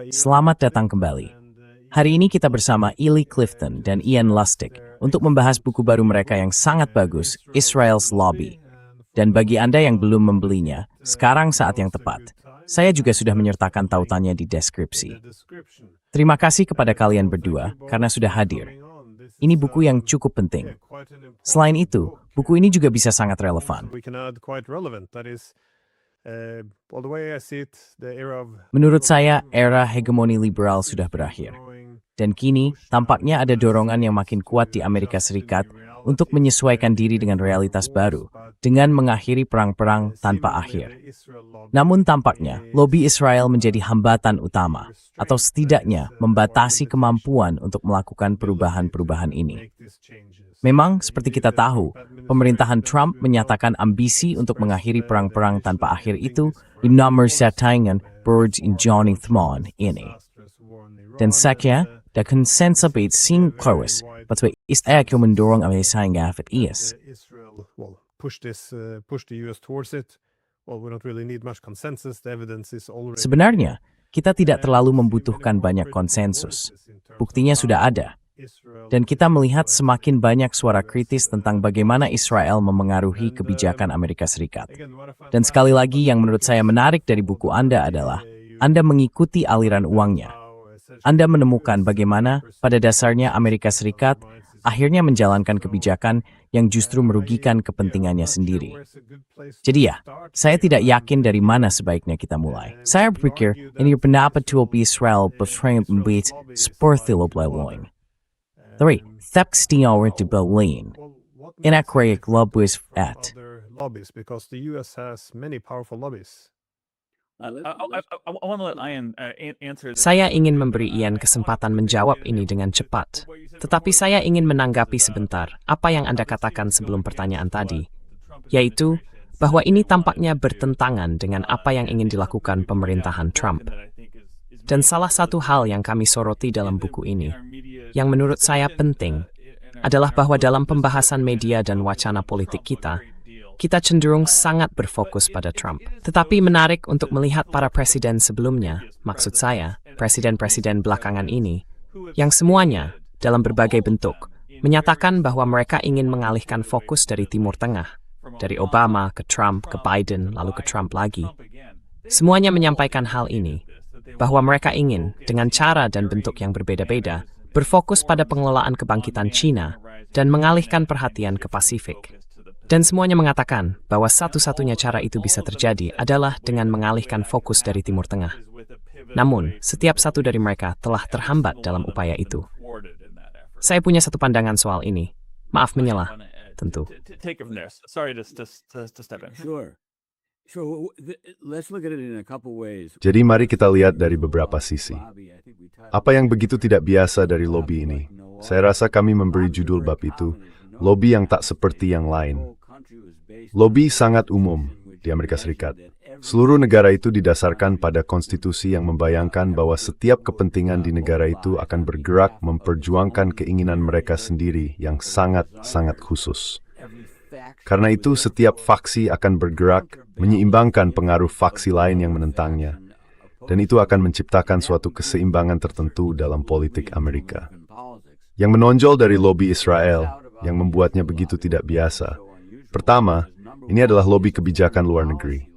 Selamat datang kembali. Hari ini kita bersama Ely Clifton dan Ian Lustig untuk membahas buku baru mereka yang sangat bagus, Israel's Lobby. Dan bagi Anda yang belum membelinya, sekarang saat yang tepat. Saya juga sudah menyertakan tautannya di deskripsi. Terima kasih kepada kalian berdua karena sudah hadir. Ini buku yang cukup penting. Selain itu, buku ini juga bisa sangat relevan. Menurut saya, era hegemoni liberal sudah berakhir. Dan kini, tampaknya ada dorongan yang makin kuat di Amerika Serikat untuk menyesuaikan diri dengan realitas baru, dengan mengakhiri perang-perang tanpa akhir. Namun tampaknya, lobi Israel menjadi hambatan utama, atau setidaknya membatasi kemampuan untuk melakukan perubahan-perubahan ini. Memang, seperti kita tahu, pemerintahan Trump menyatakan ambisi untuk mengakhiri perang-perang tanpa akhir itu di nomor settingan berjinjoni ini. Dan saya, da konsensabit sing klawis, patwa istaya mendorong Amerika ngafet is. Sebenarnya, kita tidak terlalu membutuhkan banyak konsensus. Buktinya sudah ada. Dan kita melihat semakin banyak suara kritis tentang bagaimana Israel memengaruhi kebijakan Amerika Serikat. Dan sekali lagi yang menurut saya menarik dari buku Anda adalah, Anda mengikuti aliran uangnya. Anda menemukan bagaimana, pada dasarnya Amerika Serikat, akhirnya menjalankan kebijakan yang justru merugikan kepentingannya sendiri. Jadi ya, saya tidak yakin dari mana sebaiknya kita mulai. Saya berpikir, ini pendapat tuopi Israel berframe membuat seperti loblawing. Tapi, tekstinya di Berlin. Inakrek lobbyis at. Saya ingin memberi Ian kesempatan menjawab ini dengan cepat. Tetapi saya ingin menanggapi sebentar apa yang Anda katakan sebelum pertanyaan tadi, yaitu bahwa ini tampaknya bertentangan dengan apa yang ingin dilakukan pemerintahan Trump. Dan salah satu hal yang kami soroti dalam buku ini, yang menurut saya penting, adalah bahwa dalam pembahasan media dan wacana politik kita cenderung sangat berfokus pada Trump. Tetapi menarik untuk melihat para presiden sebelumnya, maksud saya, presiden-presiden belakangan ini, yang semuanya, dalam berbagai bentuk, menyatakan bahwa mereka ingin mengalihkan fokus dari Timur Tengah, dari Obama ke Trump, ke Biden, lalu ke Trump lagi. Semuanya menyampaikan hal ini, bahwa mereka ingin, dengan cara dan bentuk yang berbeda-beda, berfokus pada pengelolaan kebangkitan China dan mengalihkan perhatian ke Pasifik. Dan semuanya mengatakan bahwa satu-satunya cara itu bisa terjadi adalah dengan mengalihkan fokus dari Timur Tengah. Namun, setiap satu dari mereka telah terhambat dalam upaya itu. Saya punya satu pandangan soal ini. Maaf menyelah, tentu. Jadi mari kita lihat dari beberapa sisi. Apa yang begitu tidak biasa dari lobi ini? Saya rasa kami memberi judul bab itu, lobi yang tak seperti yang lain. Lobi sangat umum di Amerika Serikat. Seluruh negara itu didasarkan pada konstitusi yang membayangkan bahwa setiap kepentingan di negara itu akan bergerak memperjuangkan keinginan mereka sendiri yang sangat-sangat khusus. Karena itu, setiap faksi akan bergerak menyeimbangkan pengaruh faksi lain yang menentangnya. Dan itu akan menciptakan suatu keseimbangan tertentu dalam politik Amerika. Yang menonjol dari lobi Israel, yang membuatnya begitu tidak biasa. Pertama, ini adalah lobi kebijakan luar negeri.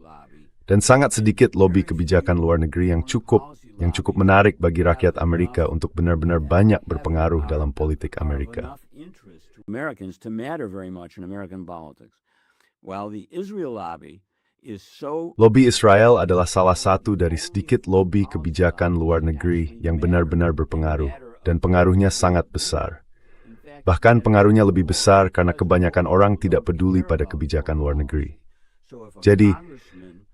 Dan sangat sedikit lobi kebijakan luar negeri yang cukup menarik bagi rakyat Amerika untuk benar-benar banyak berpengaruh dalam politik Amerika. Americans to matter very much in American politics. While the Israel lobby is so... Lobi Israel adalah salah satu dari sedikit lobi kebijakan luar negeri yang benar-benar berpengaruh, dan pengaruhnya sangat besar. Bahkan pengaruhnya lebih besar karena kebanyakan orang tidak peduli pada kebijakan luar negeri. Jadi,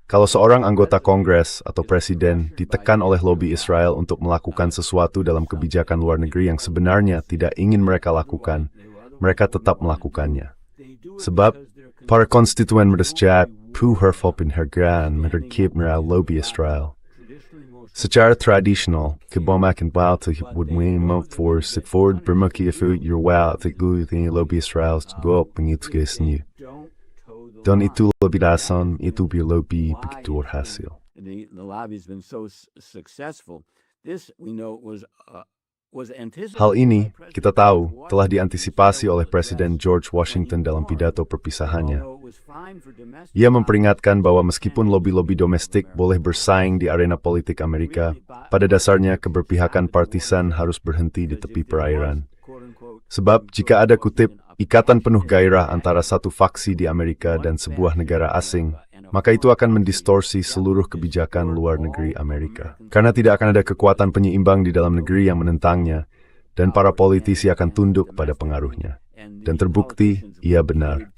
kalau seorang anggota Kongres atau presiden ditekan oleh lobi Israel untuk melakukan sesuatu dalam kebijakan luar negeri yang sebenarnya tidak ingin mereka lakukan, mereka tetap melakukannya. Sebab, para konstituen merdesjat puherfop penghargaan menerkip meral lobi Israel. Secara tradisional, kebomakan balta would for Ford bermuki ifu yerwal tiklu lobi Israel go pengitgesnya. Dan itu lebih dasan, itu biar lobi begitu hasil. the lobby has been so successful. This we know was anticipated. Hal ini, kita tahu, telah diantisipasi oleh Presiden George Washington dalam pidato perpisahannya. Ia memperingatkan bahwa meskipun lobi-lobi domestik boleh bersaing di arena politik Amerika, pada dasarnya keberpihakan partisan harus berhenti di tepi perairan. Sebab jika ada kutip ikatan penuh gairah antara satu faksi di Amerika dan sebuah negara asing, maka itu akan mendistorsi seluruh kebijakan luar negeri Amerika. Karena tidak akan ada kekuatan penyeimbang di dalam negeri yang menentangnya, dan para politisi akan tunduk pada pengaruhnya. Dan terbukti, ia benar.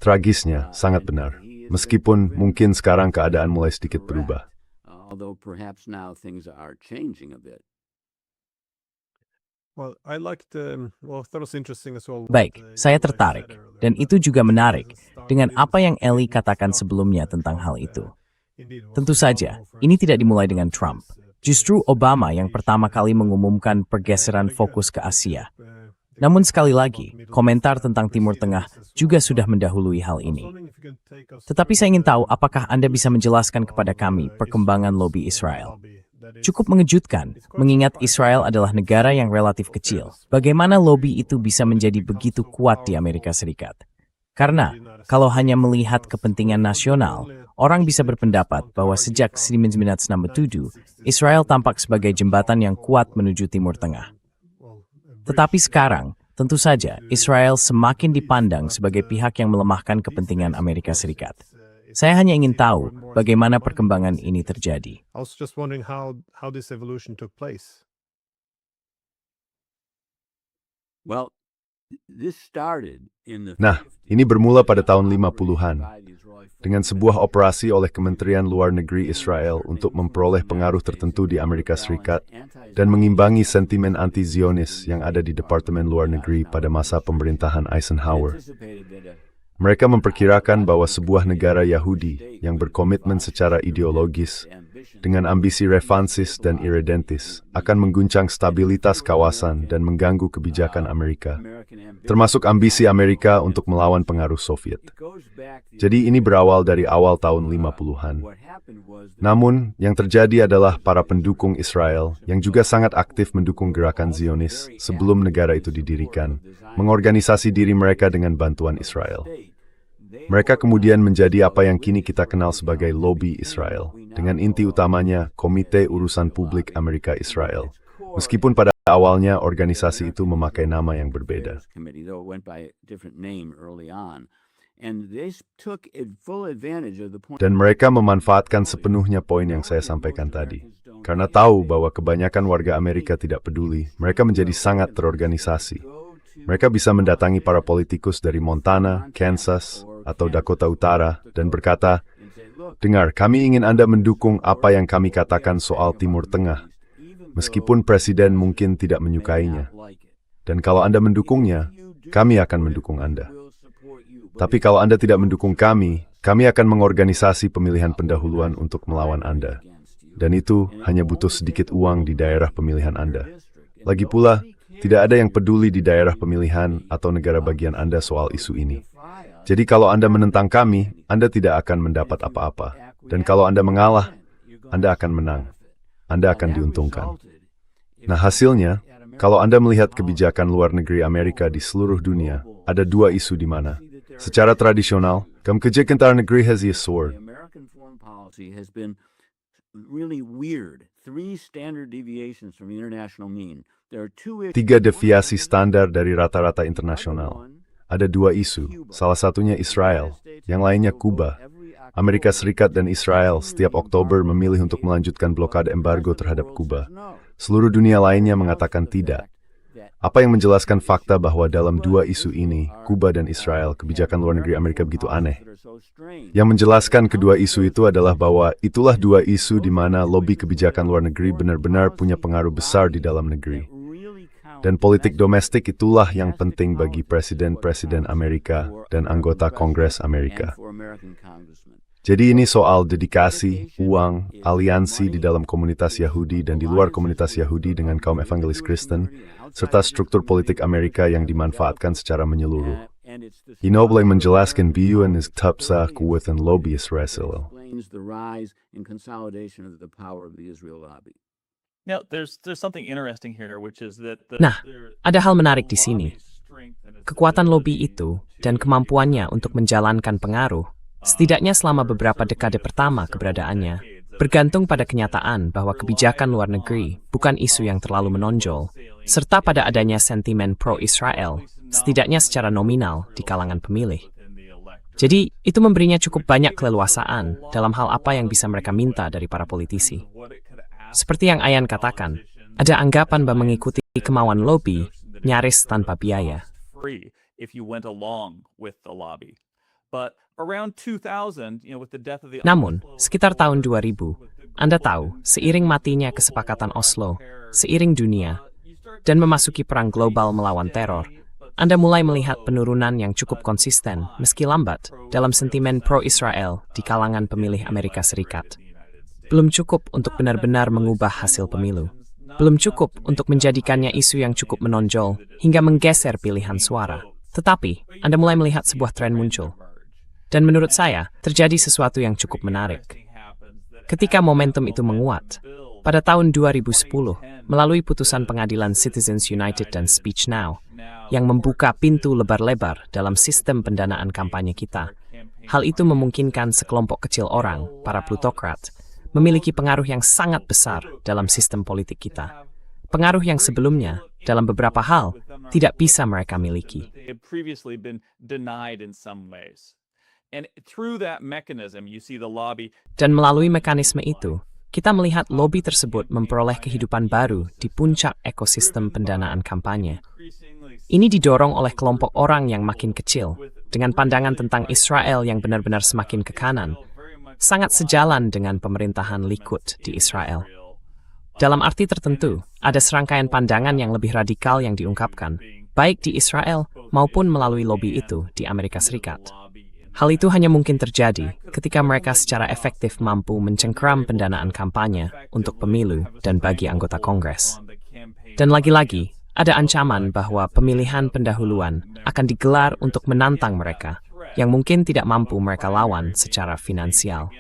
Tragisnya, sangat benar. Meskipun mungkin sekarang keadaan mulai sedikit berubah. Although perhaps now things are changing a bit. Baik, saya tertarik. Dan itu juga menarik dengan apa yang Ellie katakan sebelumnya tentang hal itu. Tentu saja, ini tidak dimulai dengan Trump. Justru Obama yang pertama kali mengumumkan pergeseran fokus ke Asia. Namun sekali lagi, komentar tentang Timur Tengah juga sudah mendahului hal ini. Tetapi saya ingin tahu apakah Anda bisa menjelaskan kepada kami perkembangan lobi Israel. Cukup mengejutkan, mengingat Israel adalah negara yang relatif kecil. Bagaimana lobi itu bisa menjadi begitu kuat di Amerika Serikat? Karena, kalau hanya melihat kepentingan nasional, orang bisa berpendapat bahwa sejak 1967, Israel tampak sebagai jembatan yang kuat menuju Timur Tengah. Tetapi sekarang, tentu saja, Israel semakin dipandang sebagai pihak yang melemahkan kepentingan Amerika Serikat. Saya hanya ingin tahu bagaimana perkembangan ini terjadi. Well, this started in the Nah, ini bermula pada tahun 50-an, dengan sebuah operasi oleh Kementerian Luar Negeri Israel untuk memperoleh pengaruh tertentu di Amerika Serikat dan mengimbangi sentimen anti-Zionis yang ada di Departemen Luar Negeri pada masa pemerintahan Eisenhower. Mereka memperkirakan bahwa sebuah negara Yahudi yang berkomitmen secara ideologis dengan ambisi revansis dan irredentis akan mengguncang stabilitas kawasan dan mengganggu kebijakan Amerika, termasuk ambisi Amerika untuk melawan pengaruh Soviet. Jadi ini berawal dari awal tahun 50-an. Namun, yang terjadi adalah para pendukung Israel yang juga sangat aktif mendukung gerakan Zionis sebelum negara itu didirikan, mengorganisasi diri mereka dengan bantuan Israel. Mereka kemudian menjadi apa yang kini kita kenal sebagai lobi Israel, dengan inti utamanya Komite Urusan Publik Amerika Israel. Meskipun pada awalnya organisasi itu memakai nama yang berbeda. Dan mereka memanfaatkan sepenuhnya poin yang saya sampaikan tadi. Karena tahu bahwa kebanyakan warga Amerika tidak peduli, mereka menjadi sangat terorganisasi. Mereka bisa mendatangi para politikus dari Montana, Kansas, atau Dakota Utara dan berkata, "Dengar, kami ingin Anda mendukung apa yang kami katakan soal Timur Tengah, meskipun Presiden mungkin tidak menyukainya. Dan kalau Anda mendukungnya, kami akan mendukung Anda. Tapi kalau Anda tidak mendukung kami akan mengorganisasi pemilihan pendahuluan untuk melawan Anda. Dan itu hanya butuh sedikit uang di daerah pemilihan Anda. Lagi pula, tidak ada yang peduli di daerah pemilihan atau negara bagian Anda soal isu ini. Jadi kalau Anda menentang kami, Anda tidak akan mendapat apa-apa. Dan kalau Anda mengalah, Anda akan menang. Anda akan diuntungkan." Nah hasilnya, kalau Anda melihat kebijakan luar negeri Amerika di seluruh dunia, ada dua isu di mana. Secara tradisional, kebijakan luar negeri has a sword. American foreign policy has been really weird. 3 standard deviations from the international mean. There are 2 issues. 3 deviasi standar dari rata-rata internasional. Ada 2 isu, salah satunya Israel, yang lainnya Kuba. Amerika Serikat dan Israel setiap Oktober memilih untuk melanjutkan blokade embargo terhadap Kuba. Seluruh dunia lainnya mengatakan tidak. Apa yang menjelaskan fakta bahwa dalam 2 isu ini, Kuba dan Israel, kebijakan luar negeri Amerika begitu aneh? Yang menjelaskan kedua isu itu adalah bahwa itulah 2 isu di mana lobi kebijakan luar negeri benar-benar punya pengaruh besar di dalam negeri. Dan politik domestik itulah yang penting bagi presiden-presiden Amerika dan anggota Kongres Amerika. Jadi ini soal dedikasi, uang, aliansi di dalam komunitas Yahudi dan di luar komunitas Yahudi dengan kaum evangelis Kristen, serta struktur politik Amerika yang dimanfaatkan secara menyeluruh. Inoble menjelaskan BUN is tapsa kuatan lobby Israel. Explains the rise and consolidation of the power of the Israel lobby. Now, there's something interesting here, which is that Nah, ada hal menarik di sini. Kekuatan lobby itu dan kemampuannya untuk menjalankan pengaruh, setidaknya selama beberapa dekade pertama keberadaannya, bergantung pada kenyataan bahwa kebijakan luar negeri bukan isu yang terlalu menonjol, serta pada adanya sentimen pro-Israel, setidaknya secara nominal di kalangan pemilih. Jadi, itu memberinya cukup banyak keleluasaan dalam hal apa yang bisa mereka minta dari para politisi. Seperti yang Ayan katakan, ada anggapan bahwa mengikuti kemauan lobby nyaris tanpa biaya. if you went along with the lobby. But around 2000, with the death of the Namun, sekitar tahun 2000, Anda tahu, seiring matinya kesepakatan Oslo, seiring dunia, dan memasuki perang global melawan teror, Anda mulai melihat penurunan yang cukup konsisten, meski lambat, dalam sentimen pro-Israel di kalangan pemilih Amerika Serikat. Belum cukup untuk benar-benar mengubah hasil pemilu. Belum cukup untuk menjadikannya isu yang cukup menonjol hingga menggeser pilihan suara. Tetapi, Anda mulai melihat sebuah tren muncul. Dan menurut saya, terjadi sesuatu yang cukup menarik. Ketika momentum itu menguat, pada tahun 2010, melalui putusan pengadilan Citizens United dan Speech Now, yang membuka pintu lebar-lebar dalam sistem pendanaan kampanye kita, hal itu memungkinkan sekelompok kecil orang, para plutokrat, memiliki pengaruh yang sangat besar dalam sistem politik kita. Pengaruh yang sebelumnya, dalam beberapa hal, tidak bisa mereka miliki. Dan melalui mekanisme itu, kita melihat lobby tersebut memperoleh kehidupan baru di puncak ekosistem pendanaan kampanye. Ini didorong oleh kelompok orang yang makin kecil, dengan pandangan tentang Israel yang benar-benar semakin ke kanan, sangat sejalan dengan pemerintahan Likud di Israel. Dalam arti tertentu, ada serangkaian pandangan yang lebih radikal yang diungkapkan, baik di Israel maupun melalui lobby itu di Amerika Serikat. Hal itu hanya mungkin terjadi ketika mereka secara efektif mampu mencengkeram pendanaan kampanye untuk pemilu dan bagi anggota Kongres. Dan lagi-lagi, ada ancaman bahwa pemilihan pendahuluan akan digelar untuk menantang mereka, yang mungkin tidak mampu mereka lawan secara finansial.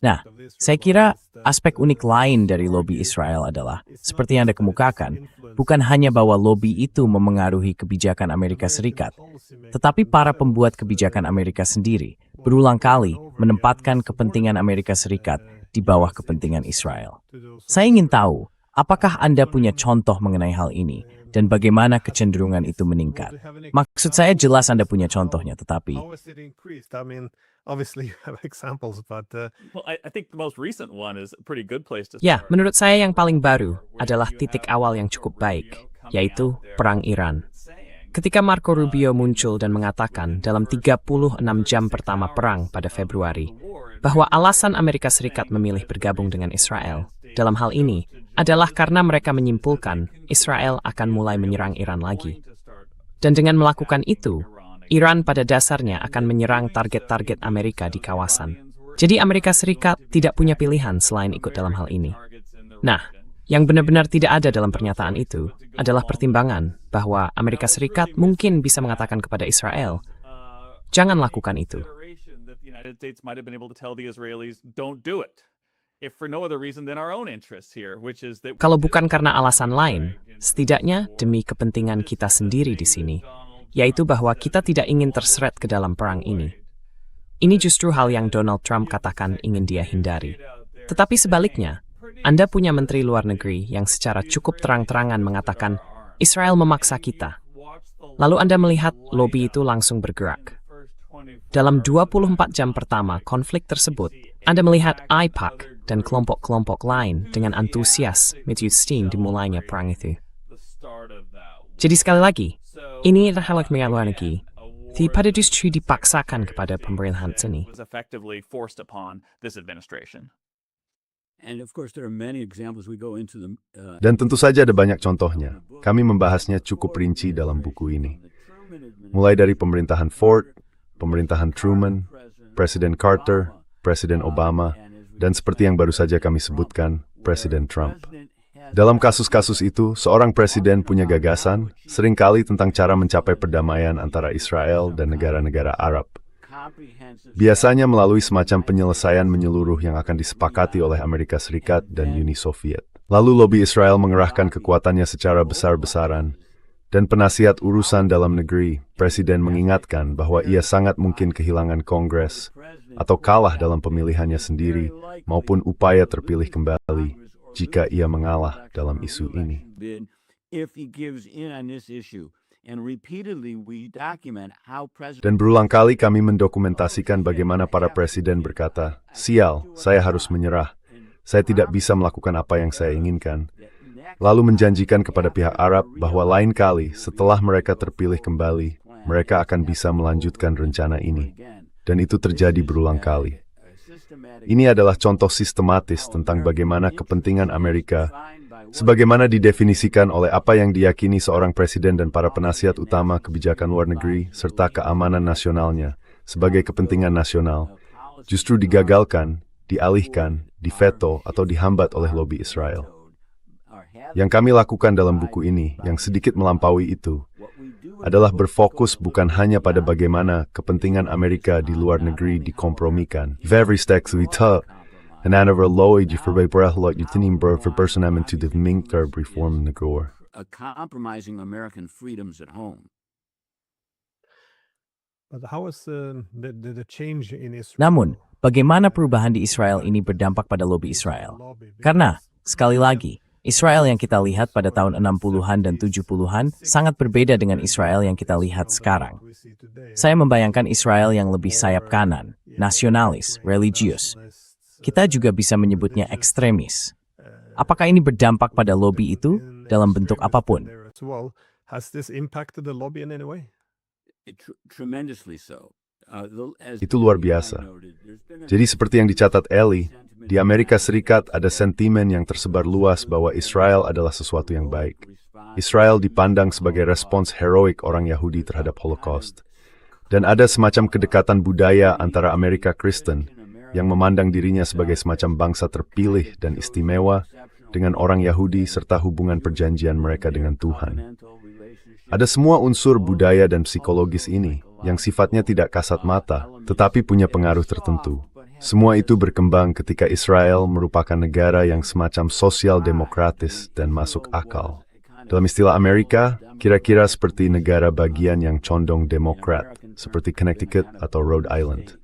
Nah, saya kira aspek unik lain dari lobby Israel adalah, seperti yang Anda kemukakan, bukan hanya bahwa lobby itu memengaruhi kebijakan Amerika Serikat, tetapi para pembuat kebijakan Amerika sendiri berulang kali menempatkan kepentingan Amerika Serikat di bawah kepentingan Israel. Saya ingin tahu, apakah Anda punya contoh mengenai hal ini, dan bagaimana kecenderungan itu meningkat? Maksud saya jelas Anda punya contohnya, tetapi Ya, menurut saya yang paling baru adalah titik awal yang cukup baik, yaitu Perang Iran. Ketika Marco Rubio muncul dan mengatakan dalam 36 jam pertama perang pada Februari, bahwa alasan Amerika Serikat memilih bergabung dengan Israel, dalam hal ini, adalah karena mereka menyimpulkan Israel akan mulai menyerang Iran lagi. Dan dengan melakukan itu, Iran pada dasarnya akan menyerang target-target Amerika di kawasan. Jadi Amerika Serikat tidak punya pilihan selain ikut dalam hal ini. Nah, yang benar-benar tidak ada dalam pernyataan itu adalah pertimbangan bahwa Amerika Serikat mungkin bisa mengatakan kepada Israel, jangan lakukan itu. Kalau bukan karena alasan lain, setidaknya demi kepentingan kita sendiri di sini, yaitu bahwa kita tidak ingin terseret ke dalam perang ini. Ini justru hal yang Donald Trump katakan ingin dia hindari. Tetapi sebaliknya, Anda punya menteri luar negeri yang secara cukup terang-terangan mengatakan Israel memaksa kita. Lalu Anda melihat lobby itu langsung bergerak. Dalam 24 jam pertama konflik tersebut, Anda melihat AIPAC dan kelompok-kelompok lain dengan antusias menyetujui dimulainya perang itu. Jadi sekali lagi, ini adalah hal yang luar negeri, pada justru dipaksakan kepada pemerintahan sini. Dan tentu saja ada banyak contohnya. Kami membahasnya cukup rinci dalam buku ini. Mulai dari pemerintahan Ford, pemerintahan Truman, Presiden Carter, Presiden Obama, dan seperti yang baru saja kami sebutkan, Presiden Trump. Dalam kasus-kasus itu, seorang presiden punya gagasan, seringkali tentang cara mencapai perdamaian antara Israel dan negara-negara Arab. Biasanya melalui semacam penyelesaian menyeluruh yang akan disepakati oleh Amerika Serikat dan Uni Soviet. Lalu lobi Israel mengerahkan kekuatannya secara besar-besaran. Dan penasihat urusan dalam negeri, Presiden mengingatkan bahwa ia sangat mungkin kehilangan Kongres atau kalah dalam pemilihannya sendiri maupun upaya terpilih kembali jika ia mengalah dalam isu ini. Dan berulang kali kami mendokumentasikan bagaimana para presiden berkata, "Sial, saya harus menyerah. Saya tidak bisa melakukan apa yang saya inginkan." Lalu menjanjikan kepada pihak Arab bahwa lain kali setelah mereka terpilih kembali, mereka akan bisa melanjutkan rencana ini. Dan itu terjadi berulang kali. Ini adalah contoh sistematis tentang bagaimana kepentingan Amerika, sebagaimana didefinisikan oleh apa yang diyakini seorang presiden dan para penasihat utama kebijakan luar negeri, serta keamanan nasionalnya, sebagai kepentingan nasional, justru digagalkan, dialihkan, diveto, atau dihambat oleh lobi Israel. Yang kami lakukan dalam buku ini, yang sedikit melampaui itu, adalah berfokus bukan hanya pada bagaimana kepentingan Amerika di luar negeri dikompromikan. Compromising American freedoms at home. Namun, bagaimana perubahan di Israel ini berdampak pada lobi Israel? Karena, sekali lagi, Israel yang kita lihat pada tahun 60-an dan 70-an sangat berbeda dengan Israel yang kita lihat sekarang. Saya membayangkan Israel yang lebih sayap kanan, nasionalis, religius. Kita juga bisa menyebutnya ekstremis. Apakah ini berdampak pada lobi itu dalam bentuk apapun? Tremendously so. Itu luar biasa. Jadi seperti yang dicatat Eli, di Amerika Serikat ada sentimen yang tersebar luas bahwa Israel adalah sesuatu yang baik. Israel dipandang sebagai respons heroik orang Yahudi terhadap Holocaust. Dan ada semacam kedekatan budaya antara Amerika Kristen yang memandang dirinya sebagai semacam bangsa terpilih dan istimewa dengan orang Yahudi serta hubungan perjanjian mereka dengan Tuhan. Ada semua unsur budaya dan psikologis ini yang sifatnya tidak kasat mata, tetapi punya pengaruh tertentu. Semua itu berkembang ketika Israel merupakan negara yang semacam sosial demokratis dan masuk akal. Dalam istilah Amerika, kira-kira seperti negara bagian yang condong demokrat, seperti Connecticut atau Rhode Island.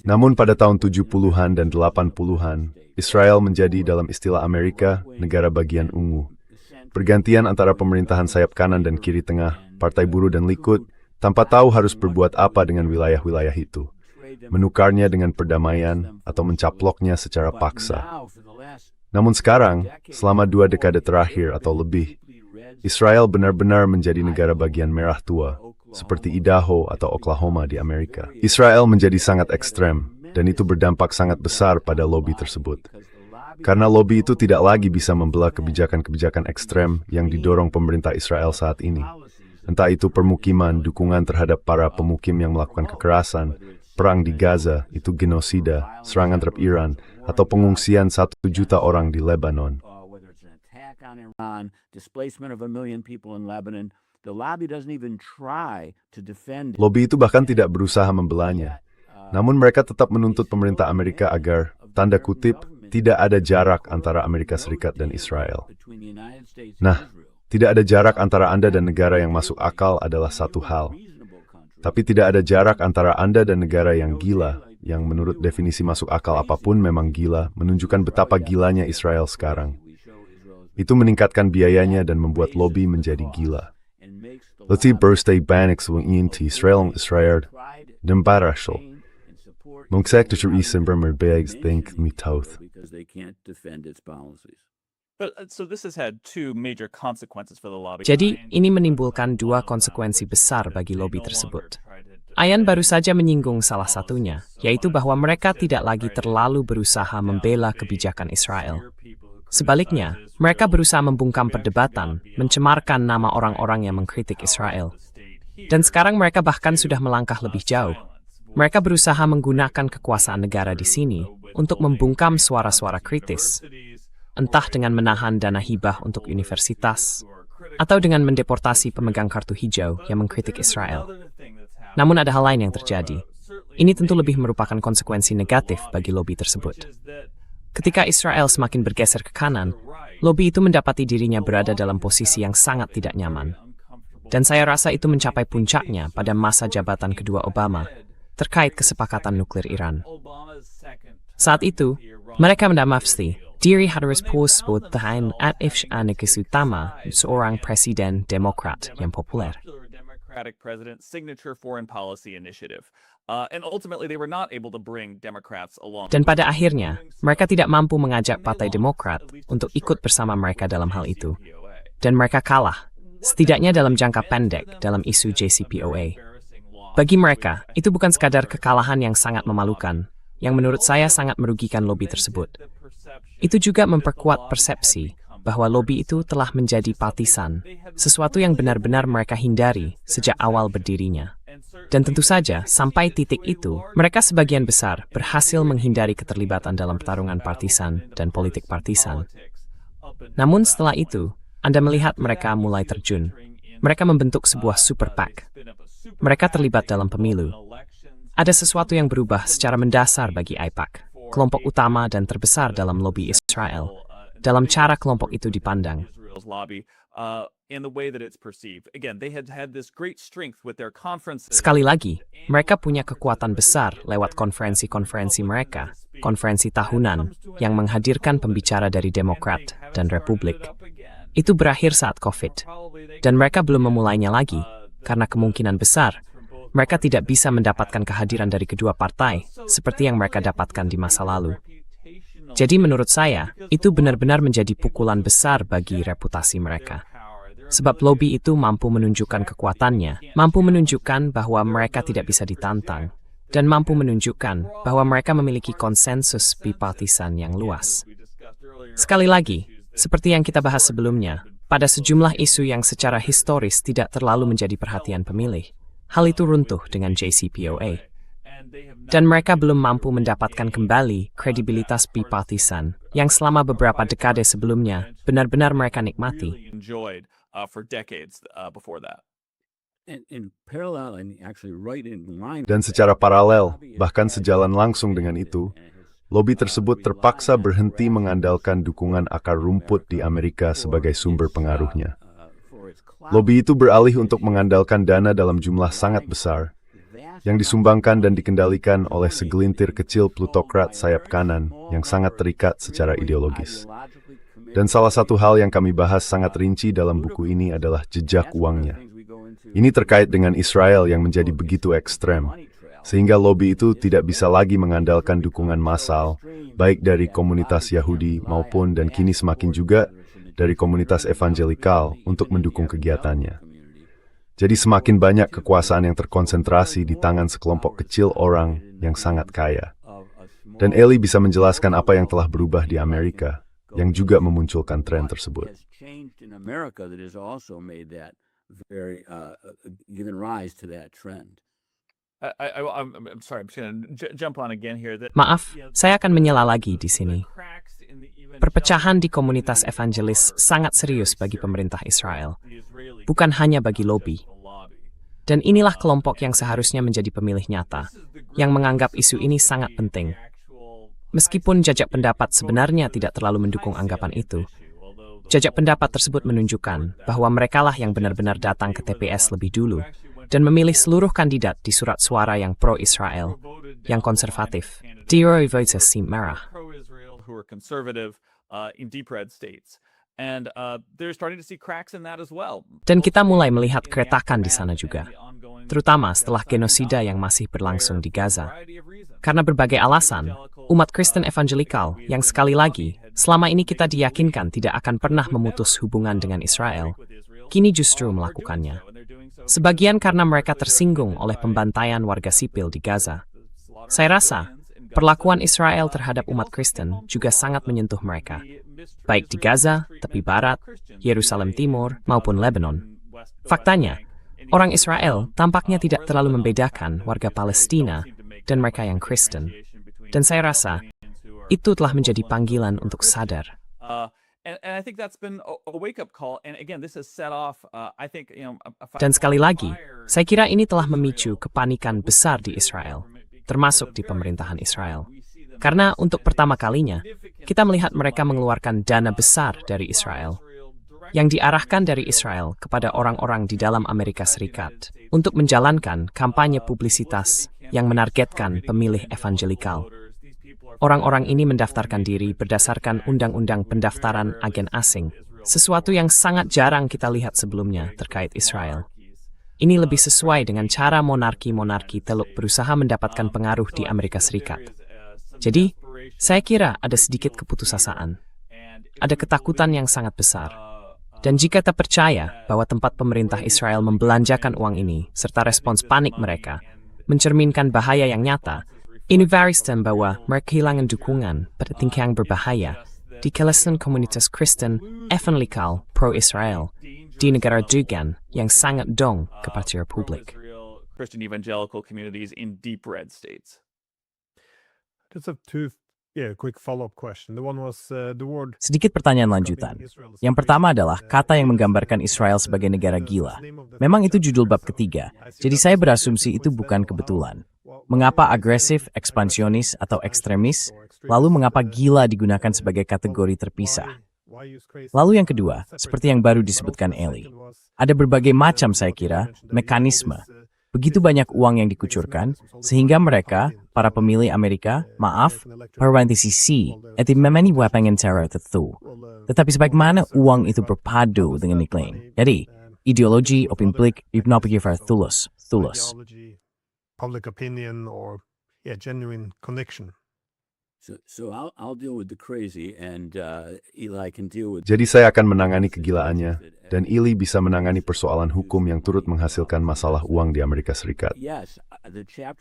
Namun pada tahun 70-an dan 80-an, Israel menjadi dalam istilah Amerika, negara bagian ungu. Pergantian antara pemerintahan sayap kanan dan kiri tengah, Partai Buruh dan Likud, tanpa tahu harus berbuat apa dengan wilayah-wilayah itu. Menukarnya dengan perdamaian atau mencaploknya secara paksa. Namun sekarang, selama 2 dekade terakhir atau lebih, Israel benar-benar menjadi negara bagian merah tua, seperti Idaho atau Oklahoma di Amerika. Israel menjadi sangat ekstrem, dan itu berdampak sangat besar pada lobi tersebut. Karena lobi itu tidak lagi bisa membelah kebijakan-kebijakan ekstrem yang didorong pemerintah Israel saat ini. Entah itu permukiman, dukungan terhadap para pemukim yang melakukan kekerasan, perang di Gaza, itu genosida, serangan terhadap Iran, atau pengungsian 1 juta orang di Lebanon. Lobi itu bahkan tidak berusaha membelahnya. Namun mereka tetap menuntut pemerintah Amerika agar, tanda kutip, tidak ada jarak antara Amerika Serikat dan Israel. Nah, tidak ada jarak antara Anda dan negara yang masuk akal adalah satu hal. Tapi tidak ada jarak antara Anda dan negara yang gila, yang menurut definisi masuk akal apapun memang gila, menunjukkan betapa gilanya Israel sekarang. Itu meningkatkan biayanya dan membuat lobi menjadi gila. Let's birthday banix inti Israel dembarashal. Mungsak to December merbags think me tauth. So this has had 2 major consequences for the lobby. Jadi, ini menimbulkan 2 konsekuensi besar bagi lobi tersebut. Ayan baru saja menyinggung salah satunya, yaitu bahwa mereka tidak lagi terlalu berusaha membela kebijakan Israel. Sebaliknya, mereka berusaha membungkam perdebatan, mencemarkan nama orang-orang yang mengkritik Israel. Dan sekarang mereka bahkan sudah melangkah lebih jauh. mereka berusaha menggunakan kekuasaan negara di sini untuk membungkam suara-suara kritis, entah dengan menahan dana hibah untuk universitas, atau dengan mendeportasi pemegang kartu hijau yang mengkritik Israel. Namun ada hal lain yang terjadi. Ini tentu lebih merupakan konsekuensi negatif bagi lobi tersebut. Ketika Israel semakin bergeser ke kanan, lobi itu mendapati dirinya berada dalam posisi yang sangat tidak nyaman. Dan saya rasa itu mencapai puncaknya pada masa jabatan kedua Obama terkait kesepakatan nuklir Iran. Saat itu, mereka mendapati diri harus posisikan utama seorang presiden Demokrat yang populer. Democratic president's signature foreign policy initiative. And ultimately they were not able to bring Democrats along. Dan pada akhirnya, mereka tidak mampu mengajak Partai Demokrat untuk ikut bersama mereka dalam hal itu. Dan mereka kalah, setidaknya dalam jangka pendek dalam isu JCPOA. Bagi mereka, itu bukan sekadar kekalahan yang sangat memalukan, yang menurut saya sangat merugikan lobi tersebut. Itu juga memperkuat persepsi bahwa lobi itu telah menjadi partisan, sesuatu yang benar-benar mereka hindari sejak awal berdirinya. Dan tentu saja, sampai titik itu, mereka sebagian besar berhasil menghindari keterlibatan dalam pertarungan partisan dan politik partisan. Namun setelah itu, Anda melihat mereka mulai terjun. Mereka membentuk sebuah super PAC. Mereka terlibat dalam pemilu. Ada sesuatu yang berubah secara mendasar bagi AIPAC, kelompok utama dan terbesar dalam lobi Israel, dalam cara kelompok itu dipandang. Sekali lagi, mereka punya kekuatan besar lewat konferensi-konferensi mereka, konferensi tahunan yang menghadirkan pembicara dari Demokrat dan Republik. Itu berakhir saat COVID, dan mereka belum memulainya lagi, karena kemungkinan besar mereka tidak bisa mendapatkan kehadiran dari kedua partai, seperti yang mereka dapatkan di masa lalu. Jadi menurut saya, itu benar-benar menjadi pukulan besar bagi reputasi mereka. Sebab lobi itu mampu menunjukkan kekuatannya, mampu menunjukkan bahwa mereka tidak bisa ditantang, dan mampu menunjukkan bahwa mereka memiliki konsensus bipartisan yang luas. Sekali lagi, seperti yang kita bahas sebelumnya, pada sejumlah isu yang secara historis tidak terlalu menjadi perhatian pemilih, hal itu runtuh dengan JCPOA. Dan mereka belum mampu mendapatkan kembali kredibilitas bipartisan yang selama beberapa dekade sebelumnya benar-benar mereka nikmati. Dan secara paralel, bahkan sejalan langsung dengan itu, lobi tersebut terpaksa berhenti mengandalkan dukungan akar rumput di Amerika sebagai sumber pengaruhnya. Lobi itu beralih untuk mengandalkan dana dalam jumlah sangat besar, yang disumbangkan dan dikendalikan oleh segelintir kecil plutokrat sayap kanan yang sangat terikat secara ideologis. Dan salah satu hal yang kami bahas sangat rinci dalam buku ini adalah jejak uangnya. Ini terkait dengan Israel yang menjadi begitu ekstrem, sehingga lobi itu tidak bisa lagi mengandalkan dukungan massal, baik dari komunitas Yahudi maupun dan kini semakin juga dari komunitas evangelikal untuk mendukung kegiatannya. Jadi semakin banyak kekuasaan yang terkonsentrasi di tangan sekelompok kecil orang yang sangat kaya. Dan Eli bisa menjelaskan apa yang telah berubah di Amerika, yang juga memunculkan tren tersebut. Maaf, saya akan menyela lagi di sini. Perpecahan di komunitas evangelis sangat serius bagi pemerintah Israel, bukan hanya bagi lobi. Dan inilah kelompok yang seharusnya menjadi pemilih nyata, yang menganggap isu ini sangat penting. Meskipun jajak pendapat sebenarnya tidak terlalu mendukung anggapan itu, jajak pendapat tersebut menunjukkan bahwa merekalah yang benar-benar datang ke TPS lebih dulu dan memilih seluruh kandidat di surat suara yang pro-Israel, yang konservatif, di Voices Sim Merah. Dan kita mulai melihat keretakan di sana juga, terutama setelah genosida yang masih berlangsung di Gaza. Karena berbagai alasan, umat Kristen evangelikal yang sekali lagi, selama ini kita diyakinkan tidak akan pernah memutus hubungan dengan Israel, kini justru melakukannya. Sebagian karena mereka tersinggung oleh pembantaian warga sipil di Gaza. Saya rasa, perlakuan Israel terhadap umat Kristen juga sangat menyentuh mereka, baik di Gaza, tepi barat, Yerusalem Timur, maupun Lebanon. Faktanya, orang Israel tampaknya tidak terlalu membedakan warga Palestina dan mereka yang Kristen. Dan saya rasa itu telah menjadi panggilan untuk sadar. And I think that's been a wake-up call. And again, this has set off, I think, Dan sekali lagi, saya kira ini telah memicu kepanikan besar di Israel, termasuk di pemerintahan Israel. Karena untuk pertama kalinya, kita melihat mereka mengeluarkan dana besar dari Israel, yang diarahkan dari Israel kepada orang-orang di dalam Amerika Serikat untuk menjalankan kampanye publisitas yang menargetkan pemilih evangelikal. Orang-orang ini mendaftarkan diri berdasarkan undang-undang pendaftaran agen asing, sesuatu yang sangat jarang kita lihat sebelumnya terkait Israel. Ini lebih sesuai dengan cara monarki-monarki Teluk berusaha mendapatkan pengaruh di Amerika Serikat. Jadi, saya kira ada sedikit keputusasaan. Ada ketakutan yang sangat besar. Dan jika tak percaya bahwa tempat pemerintah Israel membelanjakan uang ini, serta respons panik mereka, mencerminkan bahaya yang nyata, ini varistan bahwa mereka kehilangan dukungan pada tingkah yang berbahaya di kawasan komunitas Kristen evangelikal pro-Israel di negara Dugan yang sangat dong kepada Republik. Christian evangelical communities in deep red states. Just have quick follow-up question. The one was the word. Sedikit pertanyaan lanjutan. Yang pertama adalah kata yang menggambarkan Israel sebagai negara gila. Memang itu judul bab ketiga, jadi saya berasumsi itu bukan kebetulan. Mengapa agresif, ekspansionis, atau ekstremis, lalu mengapa gila digunakan sebagai kategori terpisah? Lalu yang kedua, seperti yang baru disebutkan Eli, ada berbagai macam saya kira, mekanisme. Begitu banyak uang yang dikucurkan, sehingga mereka, para pemilih Amerika, parentesi C, memiliki weapon teror tertentu. Tetapi sebagaimana uang itu berpadu dengan iklim. Jadi, ideologi, opini publik, tulus. Public opinion or genuine connection. So I'll deal with the crazy and Eli can deal with. Jadi saya akan menangani kegilaannya, dan Eli bisa menangani persoalan hukum yang turut menghasilkan masalah uang di Amerika Serikat.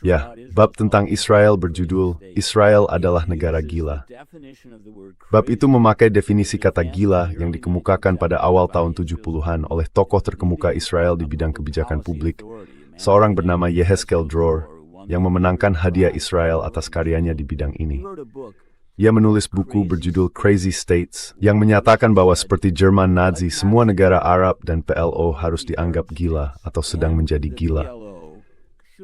Ya, bab tentang Israel berjudul Israel adalah negara gila. Bab itu memakai definisi kata gila yang dikemukakan pada awal tahun 70-an oleh tokoh terkemuka Israel di bidang kebijakan publik, seorang bernama Yehezkel Dror, yang memenangkan hadiah Israel atas karyanya di bidang ini. Ia menulis buku berjudul Crazy States, yang menyatakan bahwa seperti Jerman Nazi, semua negara Arab dan PLO harus dianggap gila atau sedang menjadi gila.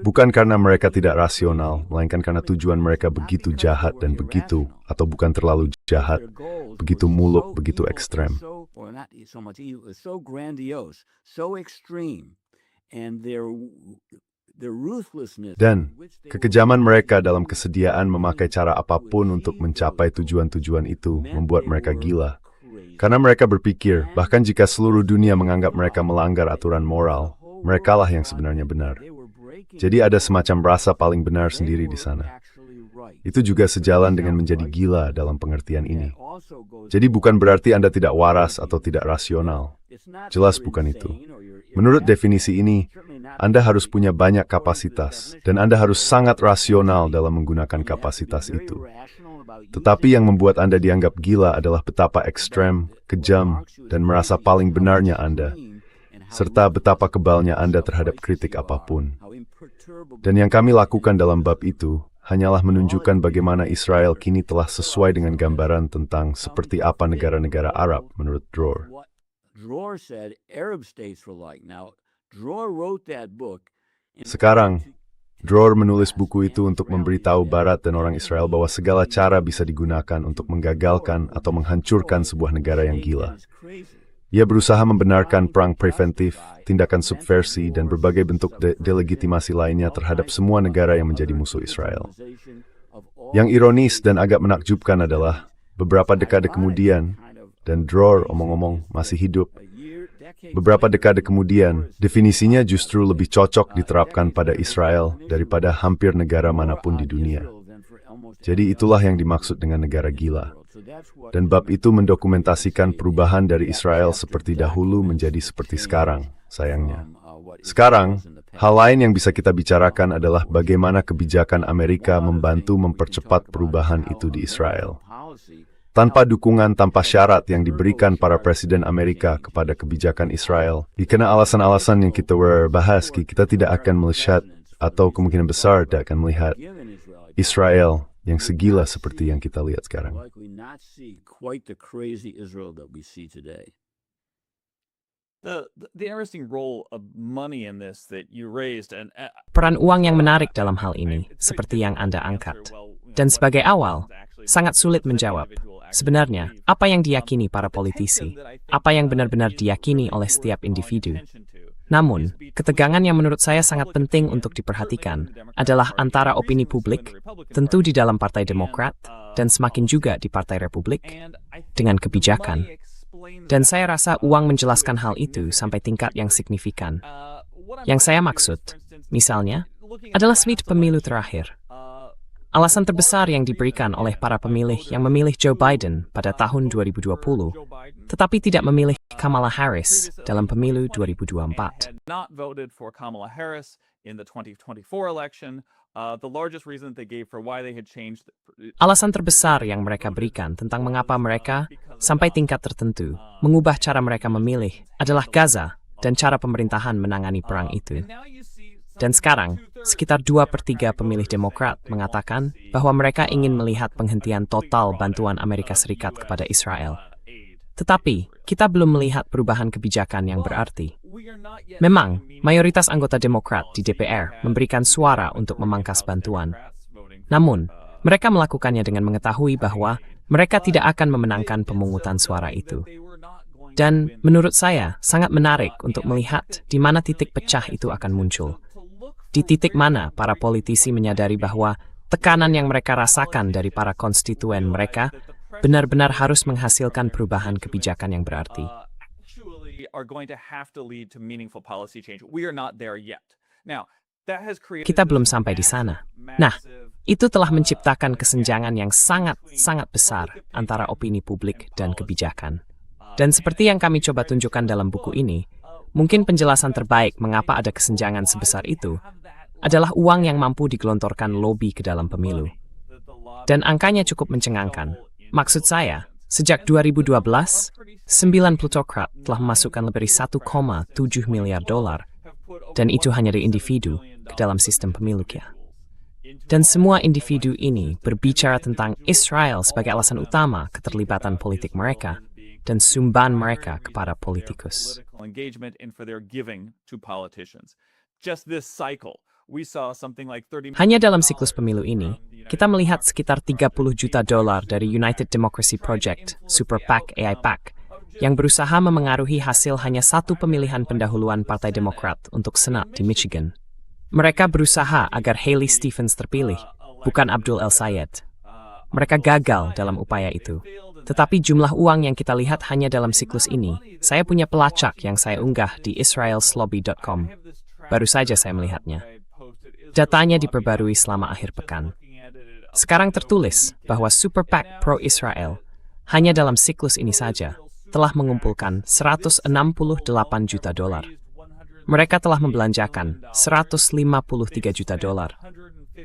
Bukan karena mereka tidak rasional, melainkan karena tujuan mereka begitu jahat dan begitu, atau bukan terlalu jahat, begitu muluk, begitu ekstrem. Dan kekejaman mereka dalam kesediaan memakai cara apapun untuk mencapai tujuan-tujuan itu membuat mereka gila. Karena mereka berpikir, bahkan jika seluruh dunia menganggap mereka melanggar aturan moral, merekalah yang sebenarnya benar. Jadi ada semacam rasa paling benar sendiri di sana. Itu juga sejalan dengan menjadi gila dalam pengertian ini. Jadi bukan berarti Anda tidak waras atau tidak rasional. Jelas bukan itu. Menurut definisi ini, Anda harus punya banyak kapasitas, dan Anda harus sangat rasional dalam menggunakan kapasitas itu. Tetapi yang membuat Anda dianggap gila adalah betapa ekstrem, kejam, dan merasa paling benarnya Anda, serta betapa kebalnya Anda terhadap kritik apapun. Dan yang kami lakukan dalam bab itu, hanyalah menunjukkan bagaimana Israel kini telah sesuai dengan gambaran tentang seperti apa negara-negara Arab menurut Dror. Sekarang, Dror menulis buku itu untuk memberitahu Barat dan orang Israel bahwa segala cara bisa digunakan untuk menggagalkan atau menghancurkan sebuah negara yang gila. Ia berusaha membenarkan perang preventif, tindakan subversi, dan berbagai bentuk delegitimasi lainnya terhadap semua negara yang menjadi musuh Israel. Yang ironis dan agak menakjubkan adalah, beberapa dekade kemudian, dan Dror omong-omong masih hidup, beberapa dekade kemudian, definisinya justru lebih cocok diterapkan pada Israel daripada hampir negara manapun di dunia. Jadi itulah yang dimaksud dengan negara gila. Dan bab itu mendokumentasikan perubahan dari Israel seperti dahulu menjadi seperti sekarang, sayangnya. Sekarang, hal lain yang bisa kita bicarakan adalah bagaimana kebijakan Amerika membantu mempercepat perubahan itu di Israel. Tanpa dukungan tanpa syarat yang diberikan para presiden Amerika kepada kebijakan Israel, dikena alasan-alasan yang kita bahas, kita tidak akan melihat atau kemungkinan besar tidak akan melihat Israel yang segila seperti yang kita lihat sekarang. Likely not see quite the crazy Israel that we see today. The interesting role of money in this that you raised and Peran uang yang menarik dalam hal ini, seperti yang Anda angkat. Dan sebagai awal, sangat sulit menjawab. Sebenarnya, apa yang diyakini para politisi? Apa yang benar-benar diyakini oleh setiap individu? Namun, ketegangan yang menurut saya sangat penting untuk diperhatikan adalah antara opini publik, tentu di dalam Partai Demokrat, dan semakin juga di Partai Republik, dengan kebijakan. Dan saya rasa uang menjelaskan hal itu sampai tingkat yang signifikan. Yang saya maksud, misalnya, adalah Smith pemilu terakhir. Alasan terbesar yang diberikan oleh para pemilih yang memilih Joe Biden pada tahun 2020, tetapi tidak memilih Kamala Harris dalam pemilu 2024. not voted for Kamala Harris in the 2024 election. The largest reason they gave for why they had changed. Alasan terbesar yang mereka berikan tentang mengapa mereka, sampai tingkat tertentu, mengubah cara mereka memilih adalah Gaza dan cara pemerintahan menangani perang itu. Dan sekarang, sekitar 2/3 pemilih Demokrat mengatakan bahwa mereka ingin melihat penghentian total bantuan Amerika Serikat kepada Israel. Tetapi, kita belum melihat perubahan kebijakan yang berarti. Memang, mayoritas anggota Demokrat di DPR memberikan suara untuk memangkas bantuan. Namun, mereka melakukannya dengan mengetahui bahwa mereka tidak akan memenangkan pemungutan suara itu. Dan menurut saya, sangat menarik untuk melihat di mana titik pecah itu akan muncul. Di titik mana para politisi menyadari bahwa tekanan yang mereka rasakan dari para konstituen mereka benar-benar harus menghasilkan perubahan kebijakan yang berarti. Kita belum sampai di sana. Nah, itu telah menciptakan kesenjangan yang sangat-sangat besar antara opini publik dan kebijakan. Dan seperti yang kami coba tunjukkan dalam buku ini, mungkin penjelasan terbaik mengapa ada kesenjangan sebesar itu adalah uang yang mampu digelontorkan lobi ke dalam pemilu. Dan angkanya cukup mencengangkan. Maksud saya, sejak 2012, 9 plutokrat telah memasukkan lebih dari 1,7 miliar dolar, dan itu hanya dari individu ke dalam sistem pemilu kita. Dan semua individu ini berbicara tentang Israel sebagai alasan utama keterlibatan politik mereka dan sumban mereka kepada politikus. Hanya dalam siklus pemilu ini, kita melihat sekitar 30 juta dolar dari United Democracy Project, Super PAC, AI PAC, yang berusaha memengaruhi hasil hanya satu pemilihan pendahuluan Partai Demokrat untuk Senat di Michigan. Mereka berusaha agar Haley Stevens terpilih, bukan Abdul El-Sayed. Mereka gagal dalam upaya itu. Tetapi jumlah uang yang kita lihat hanya dalam siklus ini, saya punya pelacak yang saya unggah di israelslobby.com. Baru saja saya melihatnya. Datanya diperbarui selama akhir pekan. Sekarang tertulis bahwa Super PAC pro-Israel hanya dalam siklus ini saja telah mengumpulkan 168 juta dolar. Mereka telah membelanjakan 153 juta dolar.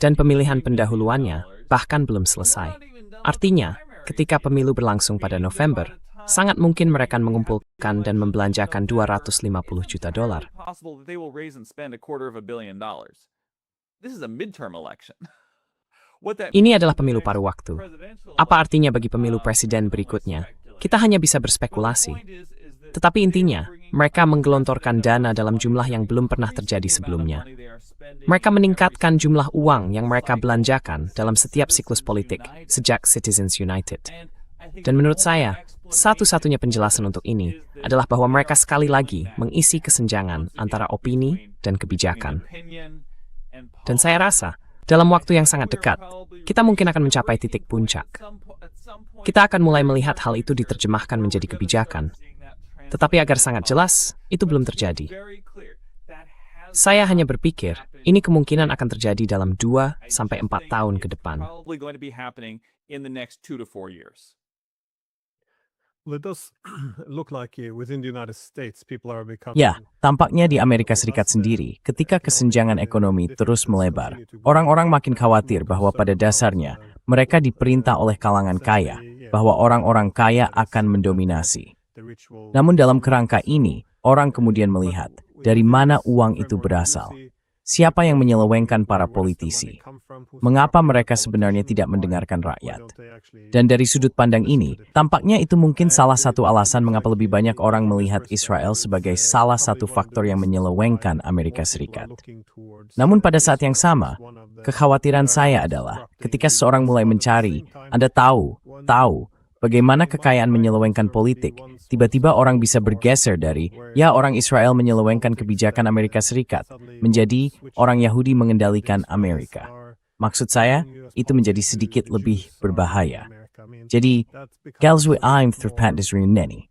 Dan pemilihan pendahuluannya bahkan belum selesai. Artinya, ketika pemilu berlangsung pada November, sangat mungkin mereka mengumpulkan dan membelanjakan 250 juta dolar. Ini adalah pemilu paruh waktu. Apa artinya bagi pemilu presiden berikutnya? Kita hanya bisa berspekulasi. Tetapi intinya, mereka menggelontorkan dana dalam jumlah yang belum pernah terjadi sebelumnya. Mereka meningkatkan jumlah uang yang mereka belanjakan dalam setiap siklus politik sejak Citizens United. Dan menurut saya, satu-satunya penjelasan untuk ini adalah bahwa mereka sekali lagi mengisi kesenjangan antara opini dan kebijakan. Dan saya rasa, dalam waktu yang sangat dekat, kita mungkin akan mencapai titik puncak. Kita akan mulai melihat hal itu diterjemahkan menjadi kebijakan. Tetapi agar sangat jelas, itu belum terjadi. Saya hanya berpikir, ini kemungkinan akan terjadi dalam 2-4 tahun ke depan. Ya, tampaknya di Amerika Serikat sendiri, ketika kesenjangan ekonomi terus melebar, orang-orang makin khawatir bahwa pada dasarnya mereka diperintah oleh kalangan kaya, bahwa orang-orang kaya akan mendominasi. Namun dalam kerangka ini, orang kemudian melihat dari mana uang itu berasal. Siapa yang menyelewengkan para politisi? mengapa mereka sebenarnya tidak mendengarkan rakyat. Dan dari sudut pandang ini, tampaknya itu mungkin salah satu alasan mengapa lebih banyak orang melihat Israel sebagai salah satu faktor yang menyelewengkan Amerika Serikat. Namun pada saat yang sama, kekhawatiran saya adalah ketika seseorang mulai mencari, Anda tahu, bagaimana kekayaan menyelewengkan politik, tiba-tiba orang bisa bergeser dari, ya orang Israel menyelewengkan kebijakan Amerika Serikat, menjadi orang Yahudi mengendalikan Amerika. Maksud saya, itu menjadi sedikit lebih berbahaya. Jadi, Galswe aim terpat disrineni.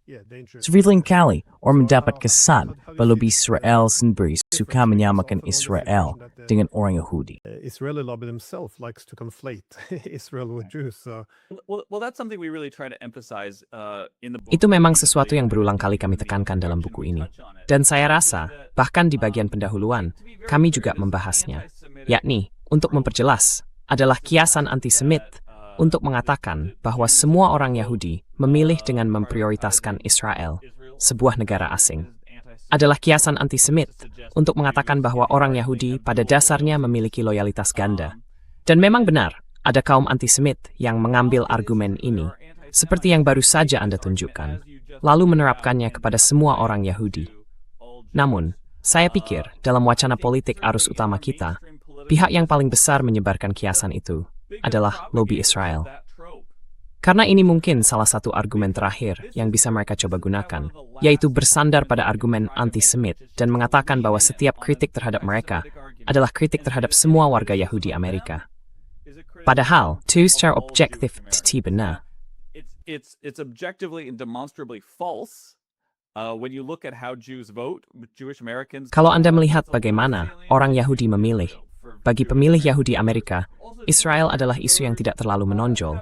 Seveling kali, orang mendapat kesan bahwa Israel sendiri suka menyamakan Israel dengan orang Yahudi. Israeli lobby themselves likes to conflate Israel with Jews. So Well, that's something we really try to emphasize in the book. Itu memang sesuatu yang berulang kali kami tekankan dalam buku ini. Dan saya rasa, bahkan di bagian pendahuluan, kami juga membahasnya. Yakni, untuk memperjelas, adalah kiasan antisemit untuk mengatakan bahwa semua orang Yahudi memilih dengan memprioritaskan Israel, sebuah negara asing. Adalah kiasan antisemit untuk mengatakan bahwa orang Yahudi pada dasarnya memiliki loyalitas ganda. Dan memang benar, ada kaum antisemit yang mengambil argumen ini, seperti yang baru saja Anda tunjukkan, lalu menerapkannya kepada semua orang Yahudi. Namun, saya pikir dalam wacana politik arus utama kita, pihak yang paling besar menyebarkan kiasan itu adalah lobi Israel. Karena ini mungkin salah satu argumen terakhir yang bisa mereka coba gunakan, yaitu bersandar pada argumen antisemit dan mengatakan bahwa setiap kritik terhadap mereka adalah kritik terhadap semua warga Yahudi Amerika. Padahal, itu secara objektif tidak benar. It's objectively and demonstrably false. When you look at how Jews vote, Jewish Americans. Kalau Anda melihat bagaimana orang Yahudi memilih, bagi pemilih Yahudi Amerika, Israel adalah isu yang tidak terlalu menonjol.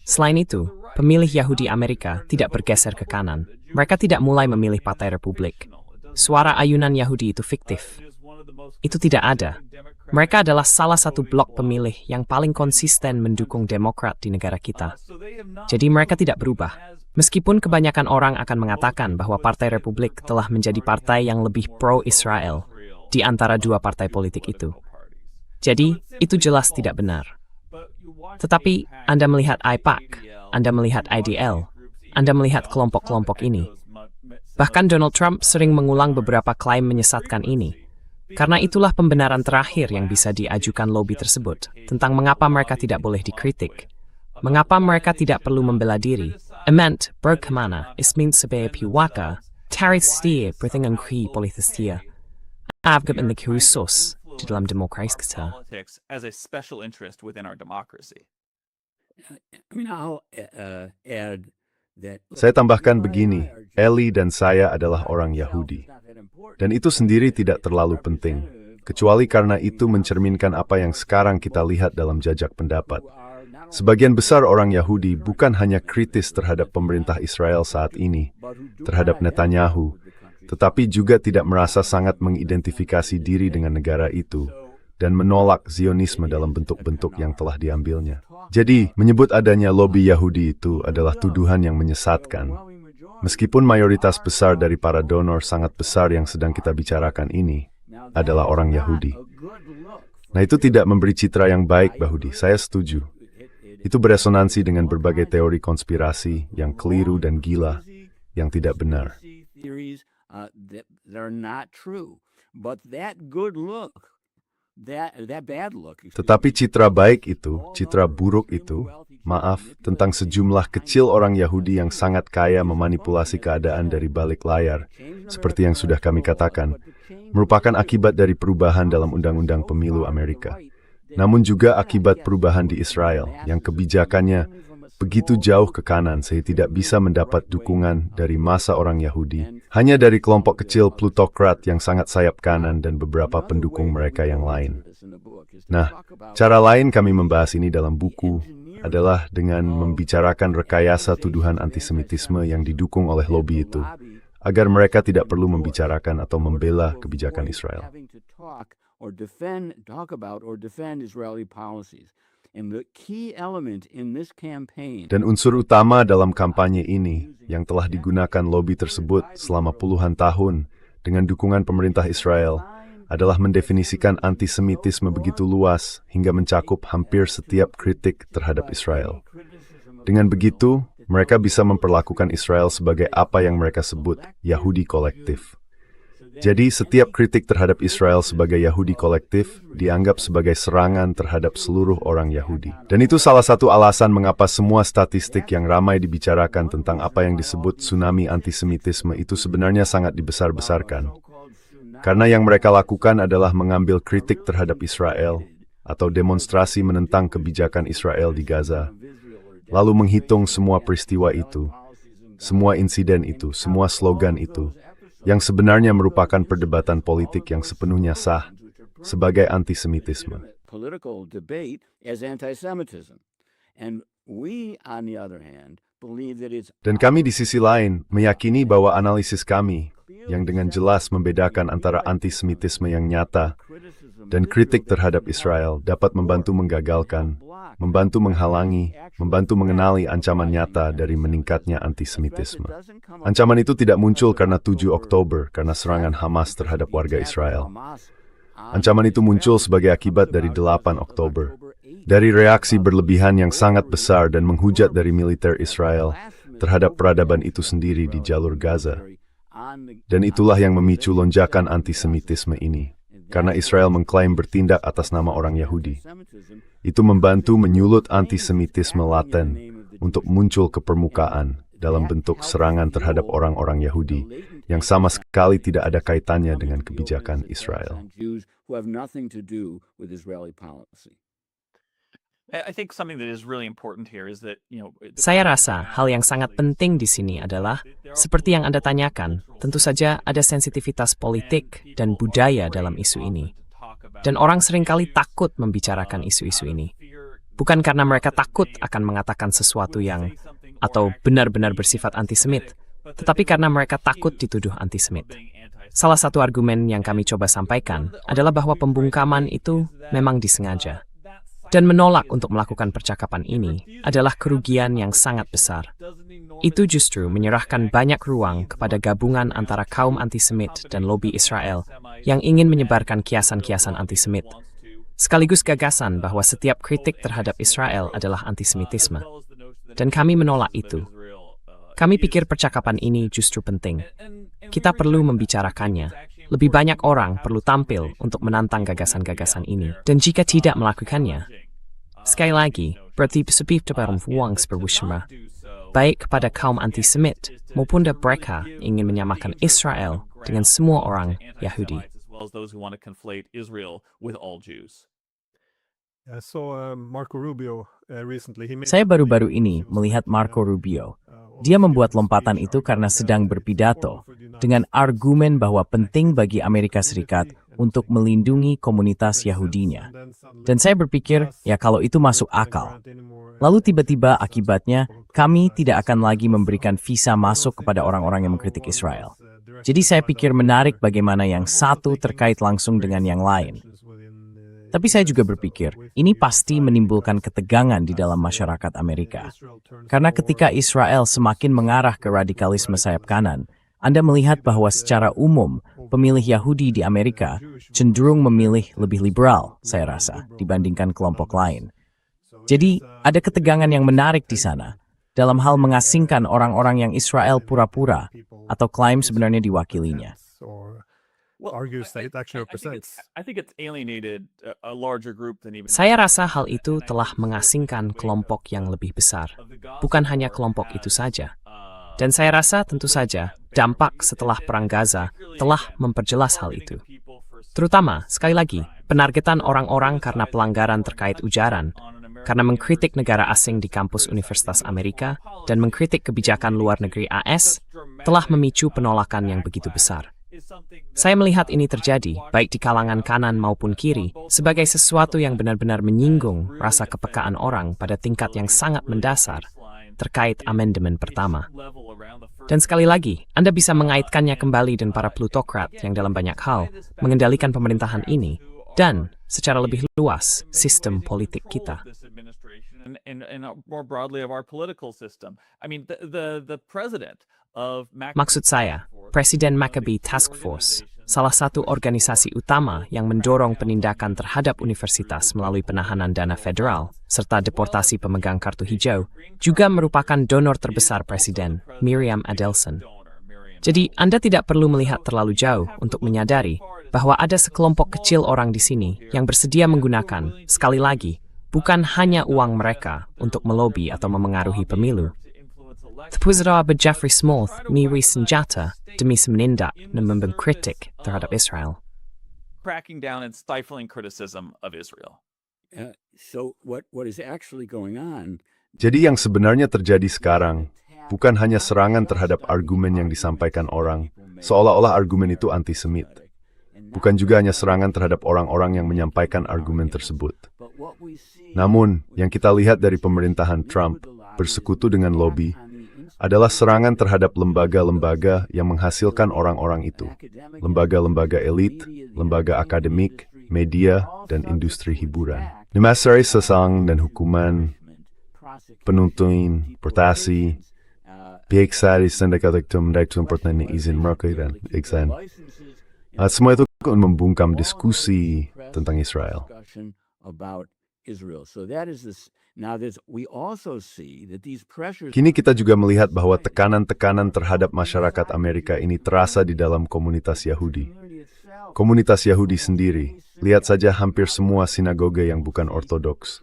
Selain itu, pemilih Yahudi Amerika tidak bergeser ke kanan. Mereka tidak mulai memilih Partai Republik. Suara ayunan Yahudi itu fiktif. Itu tidak ada. Mereka adalah salah satu blok pemilih yang paling konsisten mendukung Demokrat di negara kita. Jadi mereka tidak berubah. Meskipun kebanyakan orang akan mengatakan bahwa Partai Republik telah menjadi partai yang lebih pro-Israel di antara dua partai politik itu. Jadi, itu jelas tidak benar. Tetapi, Anda melihat AIPAC, Anda melihat IDL, Anda melihat kelompok-kelompok ini. Bahkan Donald Trump sering mengulang beberapa klaim menyesatkan ini. Karena itulah pembenaran terakhir yang bisa diajukan lobi tersebut tentang mengapa mereka tidak boleh dikritik. Mengapa mereka tidak perlu membela diri. Ement berkemana, ismin sebagai piwaka, taris setia bertingan kui politistia. Avgab in the kirusos. Di dalam demokrasi kita. Politics as a special interest within our democracy. I mean, I'll add that. Saya tambahkan begini, Eli dan saya adalah orang Yahudi. Dan itu sendiri tidak terlalu penting, kecuali karena itu mencerminkan apa yang sekarang kita lihat dalam jajak pendapat. Sebagian besar orang Yahudi bukan hanya kritis terhadap pemerintah Israel saat ini, terhadap Netanyahu, tetapi juga tidak merasa sangat mengidentifikasi diri dengan negara itu dan menolak Zionisme dalam bentuk-bentuk yang telah diambilnya. Jadi, menyebut adanya lobi Yahudi itu adalah tuduhan yang menyesatkan. Meskipun mayoritas besar dari para donor sangat besar yang sedang kita bicarakan ini adalah orang Yahudi. Nah, itu tidak memberi citra yang baik, Bahudi. Saya setuju. Itu beresonansi dengan berbagai teori konspirasi yang keliru dan gila, yang tidak benar. That are not true, but that good look, that bad look. Tetapi citra baik itu, citra buruk itu, maaf, tentang sejumlah kecil orang Yahudi yang sangat kaya memanipulasi keadaan dari balik layar, seperti yang sudah kami katakan, merupakan akibat dari perubahan dalam Undang-Undang Pemilu Amerika. Namun juga akibat perubahan di Israel, yang kebijakannya begitu jauh ke kanan sehingga tidak bisa mendapat dukungan dari massa orang Yahudi, hanya dari kelompok kecil plutokrat yang sangat sayap kanan dan beberapa pendukung mereka yang lain. Nah, cara lain kami membahas ini dalam buku adalah dengan membicarakan rekayasa tuduhan antisemitisme yang didukung oleh lobi itu, agar mereka tidak perlu membicarakan atau membela kebijakan Israel. Dan unsur utama dalam kampanye ini yang telah digunakan lobi tersebut selama puluhan tahun dengan dukungan pemerintah Israel adalah mendefinisikan antisemitisme begitu luas hingga mencakup hampir setiap kritik terhadap Israel. Dengan begitu, mereka bisa memperlakukan Israel sebagai apa yang mereka sebut Yahudi kolektif. Jadi, setiap kritik terhadap Israel sebagai Yahudi kolektif dianggap sebagai serangan terhadap seluruh orang Yahudi. Dan itu salah satu alasan mengapa semua statistik yang ramai dibicarakan tentang apa yang disebut tsunami antisemitisme itu sebenarnya sangat dibesar-besarkan. Karena yang mereka lakukan adalah mengambil kritik terhadap Israel atau demonstrasi menentang kebijakan Israel di Gaza, lalu menghitung semua peristiwa itu, semua insiden itu, semua slogan itu, yang sebenarnya merupakan perdebatan politik yang sepenuhnya sah sebagai antisemitisme. Political debate as anti-Semitism. And we, on the other hand, believe that it's Dan kami di sisi lain meyakini bahwa analisis kami yang dengan jelas membedakan antara antisemitisme yang nyata dan kritik terhadap Israel dapat membantu menggagalkan, membantu menghalangi, membantu mengenali ancaman nyata dari meningkatnya antisemitisme. Ancaman itu tidak muncul karena 7 Oktober, karena serangan Hamas terhadap warga Israel. Ancaman itu muncul sebagai akibat dari 8 Oktober, dari reaksi berlebihan yang sangat besar dan menghujat dari militer Israel terhadap peradaban itu sendiri di jalur Gaza. Dan itulah yang memicu lonjakan antisemitisme ini, karena Israel mengklaim bertindak atas nama orang Yahudi. Itu membantu menyulut antisemitisme laten untuk muncul ke permukaan dalam bentuk serangan terhadap orang-orang Yahudi yang sama sekali tidak ada kaitannya dengan kebijakan Israel. I think something that is really important here is that, Saya rasa hal yang sangat penting di sini adalah, seperti yang Anda tanyakan, tentu saja ada sensitivitas politik dan budaya dalam isu ini. Dan orang seringkali takut membicarakan isu-isu ini. Bukan karena mereka takut akan mengatakan sesuatu yang, atau benar-benar bersifat antisemit, tetapi karena mereka takut dituduh antisemit. Salah satu argumen yang kami coba sampaikan adalah bahwa pembungkaman itu memang disengaja. Dan menolak untuk melakukan percakapan ini adalah kerugian yang sangat besar. Itu justru menyerahkan banyak ruang kepada gabungan antara kaum antisemit dan lobi Israel yang ingin menyebarkan kiasan-kiasan antisemit, sekaligus gagasan bahwa setiap kritik terhadap Israel adalah antisemitisme. Dan kami menolak itu. Kami pikir percakapan ini justru penting. Kita perlu membicarakannya. Lebih banyak orang perlu tampil untuk menantang gagasan-gagasan ini. Dan jika tidak melakukannya, sekali lagi, berarti seperti ruang berwisma, baik kepada kaum antisemit maupun mereka ingin menyamakan Israel dengan semua orang Yahudi. Saya baru-baru ini melihat Marco Rubio. Dia membuat lompatan itu karena sedang berpidato dengan argumen bahwa penting bagi Amerika Serikat untuk melindungi komunitas Yahudinya. Dan saya berpikir, ya kalau itu masuk akal. Lalu tiba-tiba akibatnya, kami tidak akan lagi memberikan visa masuk kepada orang-orang yang mengkritik Israel. Jadi saya pikir menarik bagaimana yang satu terkait langsung dengan yang lain. Tapi saya juga berpikir, ini pasti menimbulkan ketegangan di dalam masyarakat Amerika. Karena ketika Israel semakin mengarah ke radikalisme sayap kanan, Anda melihat bahwa secara umum, pemilih Yahudi di Amerika cenderung memilih lebih liberal, saya rasa, dibandingkan kelompok lain. Jadi, ada ketegangan yang menarik di sana, dalam hal mengasingkan orang-orang yang Israel pura-pura, atau klaim sebenarnya diwakilinya. Saya rasa hal itu telah mengasingkan kelompok yang lebih besar, bukan hanya kelompok itu saja. Dan saya rasa tentu saja dampak setelah Perang Gaza telah memperjelas hal itu. Terutama, sekali lagi, penargetan orang-orang karena pelanggaran terkait ujaran, karena mengkritik negara asing di kampus Universitas Amerika, dan mengkritik kebijakan luar negeri AS, telah memicu penolakan yang begitu besar. Saya melihat ini terjadi, baik di kalangan kanan maupun kiri, sebagai sesuatu yang benar-benar menyinggung rasa kepekaan orang pada tingkat yang sangat mendasar terkait amandemen pertama. Dan sekali lagi, Anda bisa mengaitkannya kembali dengan para plutokrat yang dalam banyak hal mengendalikan pemerintahan ini, dan secara lebih luas, sistem politik kita. The president of Maksud saya, Presiden Maccabee Task Force salah satu organisasi utama yang mendorong penindakan terhadap universitas melalui penahanan dana federal serta deportasi pemegang kartu hijau, juga merupakan donor terbesar Presiden, Miriam Adelson. Jadi, Anda tidak perlu melihat terlalu jauh untuk menyadari bahwa ada sekelompok kecil orang di sini yang bersedia menggunakan, sekali lagi, bukan hanya uang mereka untuk melobi atau memengaruhi pemilu. Tepuzara Jeffrey Small miri senjata demi menindak dan mengkritik terhadap Israel. Cracking down and stifling criticism of Israel. So what is actually going on? Jadi yang sebenarnya terjadi sekarang bukan hanya serangan terhadap argumen yang disampaikan orang, seolah-olah argumen itu antisemit. Bukan juga hanya serangan terhadap orang-orang yang menyampaikan argumen tersebut. Namun, yang kita lihat dari pemerintahan Trump bersekutu dengan lobby adalah serangan terhadap lembaga-lembaga yang menghasilkan orang-orang itu. Lembaga-lembaga elit, lembaga akademik, media, dan industri hiburan. Dimasari sesang dan hukuman, penuntun, portasi, pihak sari sendekat rektum pertanyaan izin mereka dan iksan. Semua itu membungkam diskusi tentang Israel. Kini kita juga melihat bahwa tekanan-tekanan terhadap masyarakat Amerika ini terasa di dalam komunitas Yahudi. Komunitas Yahudi sendiri, lihat saja hampir semua sinagoga yang bukan ortodoks.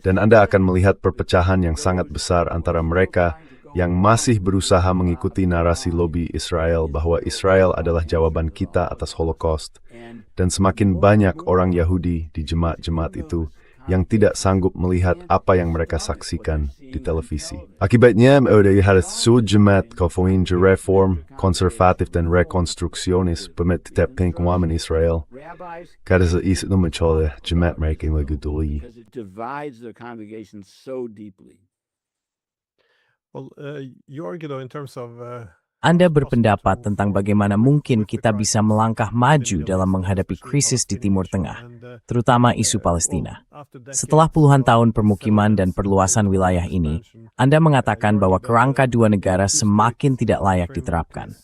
Dan Anda akan melihat perpecahan yang sangat besar antara mereka yang masih berusaha mengikuti narasi lobby Israel bahwa Israel adalah jawaban kita atas Holocaust. Dan semakin banyak orang Yahudi di jemaat-jemaat itu yang tidak sanggup melihat apa yang mereka saksikan di televisi. Akibatnya, harus jemaat Kofoin reform, konservatif dan rekonstruksionis pemetitapkan kewaman Israel. Karena itu mencoleh jemaat mereka yang lebih duli. Well, you argue though in terms of Anda berpendapat tentang bagaimana mungkin kita bisa melangkah maju dalam menghadapi krisis di Timur Tengah, terutama isu Palestina. Setelah puluhan tahun permukiman dan perluasan wilayah ini, Anda mengatakan bahwa kerangka dua negara semakin tidak layak diterapkan.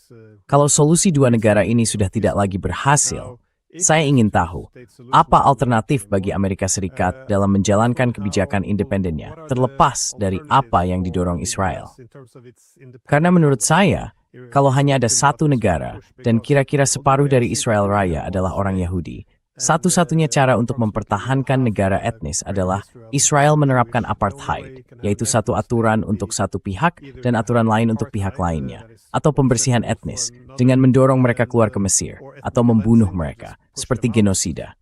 Kalau solusi dua negara ini sudah tidak lagi berhasil, saya ingin tahu, apa alternatif bagi Amerika Serikat dalam menjalankan kebijakan independennya, terlepas dari apa yang didorong Israel? Karena menurut saya, kalau hanya ada satu negara, dan kira-kira separuh dari Israel Raya adalah orang Yahudi, satu-satunya cara untuk mempertahankan negara etnis adalah Israel menerapkan apartheid, yaitu satu aturan untuk satu pihak dan aturan lain untuk pihak lainnya, atau pembersihan etnis, dengan mendorong mereka keluar ke Mesir, atau membunuh mereka, seperti genosida.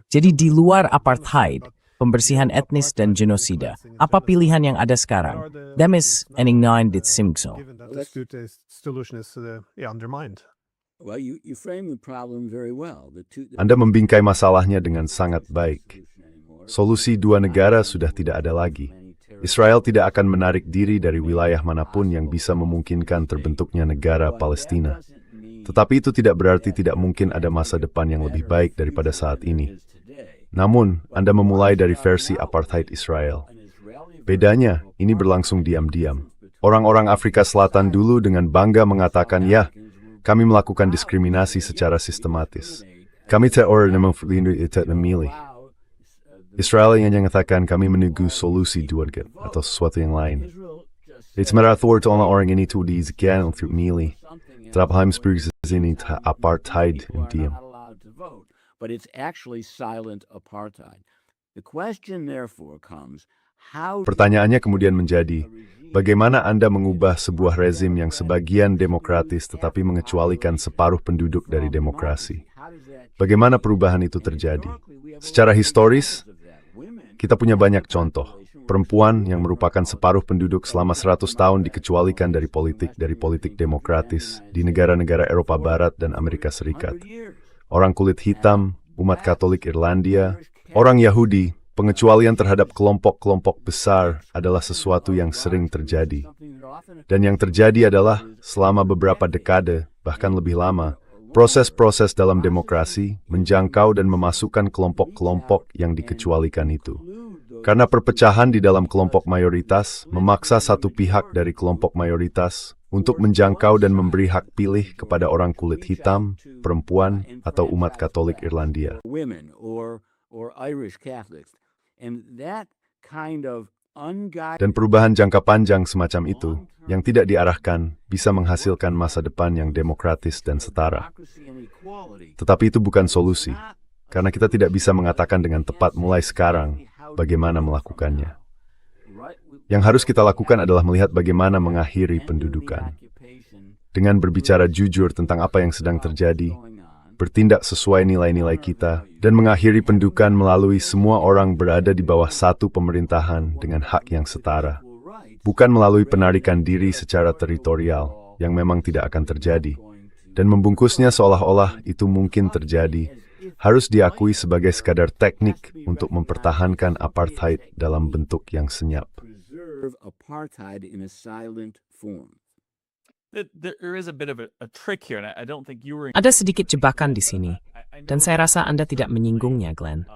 Jadi di luar apartheid, pembersihan etnis dan genosida, apa pilihan yang ada sekarang? Demis ening nine dit simso. Anda membingkai masalahnya dengan sangat baik. Solusi dua negara sudah tidak ada lagi. Israel tidak akan menarik diri dari wilayah manapun yang bisa memungkinkan terbentuknya negara Palestina. Tetapi itu tidak berarti tidak mungkin ada masa depan yang lebih baik daripada saat ini. Namun, Anda memulai dari versi apartheid Israel. Bedanya, ini berlangsung diam-diam. Orang-orang Afrika Selatan dulu dengan bangga mengatakan, ya, kami melakukan diskriminasi secara sistematis. Kami tidak memilih. Israel yang mengatakan kami menunggu solusi dua negara atau sesuatu yang lain. Itu meratur orang ini tuh diizkan untuk milih. Terhadap hal seperti ini apartheid yang diam. But it's actually silent apartheid. The question therefore comes, how Pertanyaannya kemudian menjadi, bagaimana Anda mengubah sebuah rezim yang sebagian demokratis tetapi mengecualikan separuh penduduk dari demokrasi? Bagaimana perubahan itu terjadi? Secara historis, kita punya banyak contoh. Perempuan yang merupakan separuh penduduk selama 100 tahun dikecualikan dari politik demokratis di negara-negara Eropa Barat dan Amerika Serikat. Orang kulit hitam, umat Katolik Irlandia, orang Yahudi, pengecualian terhadap kelompok-kelompok besar adalah sesuatu yang sering terjadi. Dan yang terjadi adalah, selama beberapa dekade, bahkan lebih lama, proses-proses dalam demokrasi menjangkau dan memasukkan kelompok-kelompok yang dikecualikan itu. Karena perpecahan di dalam kelompok mayoritas memaksa satu pihak dari kelompok mayoritas untuk menjangkau dan memberi hak pilih kepada orang kulit hitam, perempuan, atau umat Katolik Irlandia. Women or Irish Catholics. And that kind of unguided Dan perubahan jangka panjang semacam itu, yang tidak diarahkan, bisa menghasilkan masa depan yang demokratis dan setara. democracy and equality Tetapi itu bukan solusi, karena kita tidak bisa mengatakan dengan tepat mulai sekarang bagaimana melakukannya. Yang harus kita lakukan adalah melihat bagaimana mengakhiri pendudukan. Dengan berbicara jujur tentang apa yang sedang terjadi, bertindak sesuai nilai-nilai kita, dan mengakhiri pendudukan melalui semua orang berada di bawah satu pemerintahan dengan hak yang setara. Bukan melalui penarikan diri secara teritorial, yang memang tidak akan terjadi. Dan membungkusnya seolah-olah itu mungkin terjadi, harus diakui sebagai sekadar teknik untuk mempertahankan apartheid dalam bentuk yang senyap. preserve apartheid in a silent form. There is a bit of a trick here, and I don't think you were. Ada sedikit jebakan di sini, dan saya rasa Anda tidak menyinggungnya, Glenn.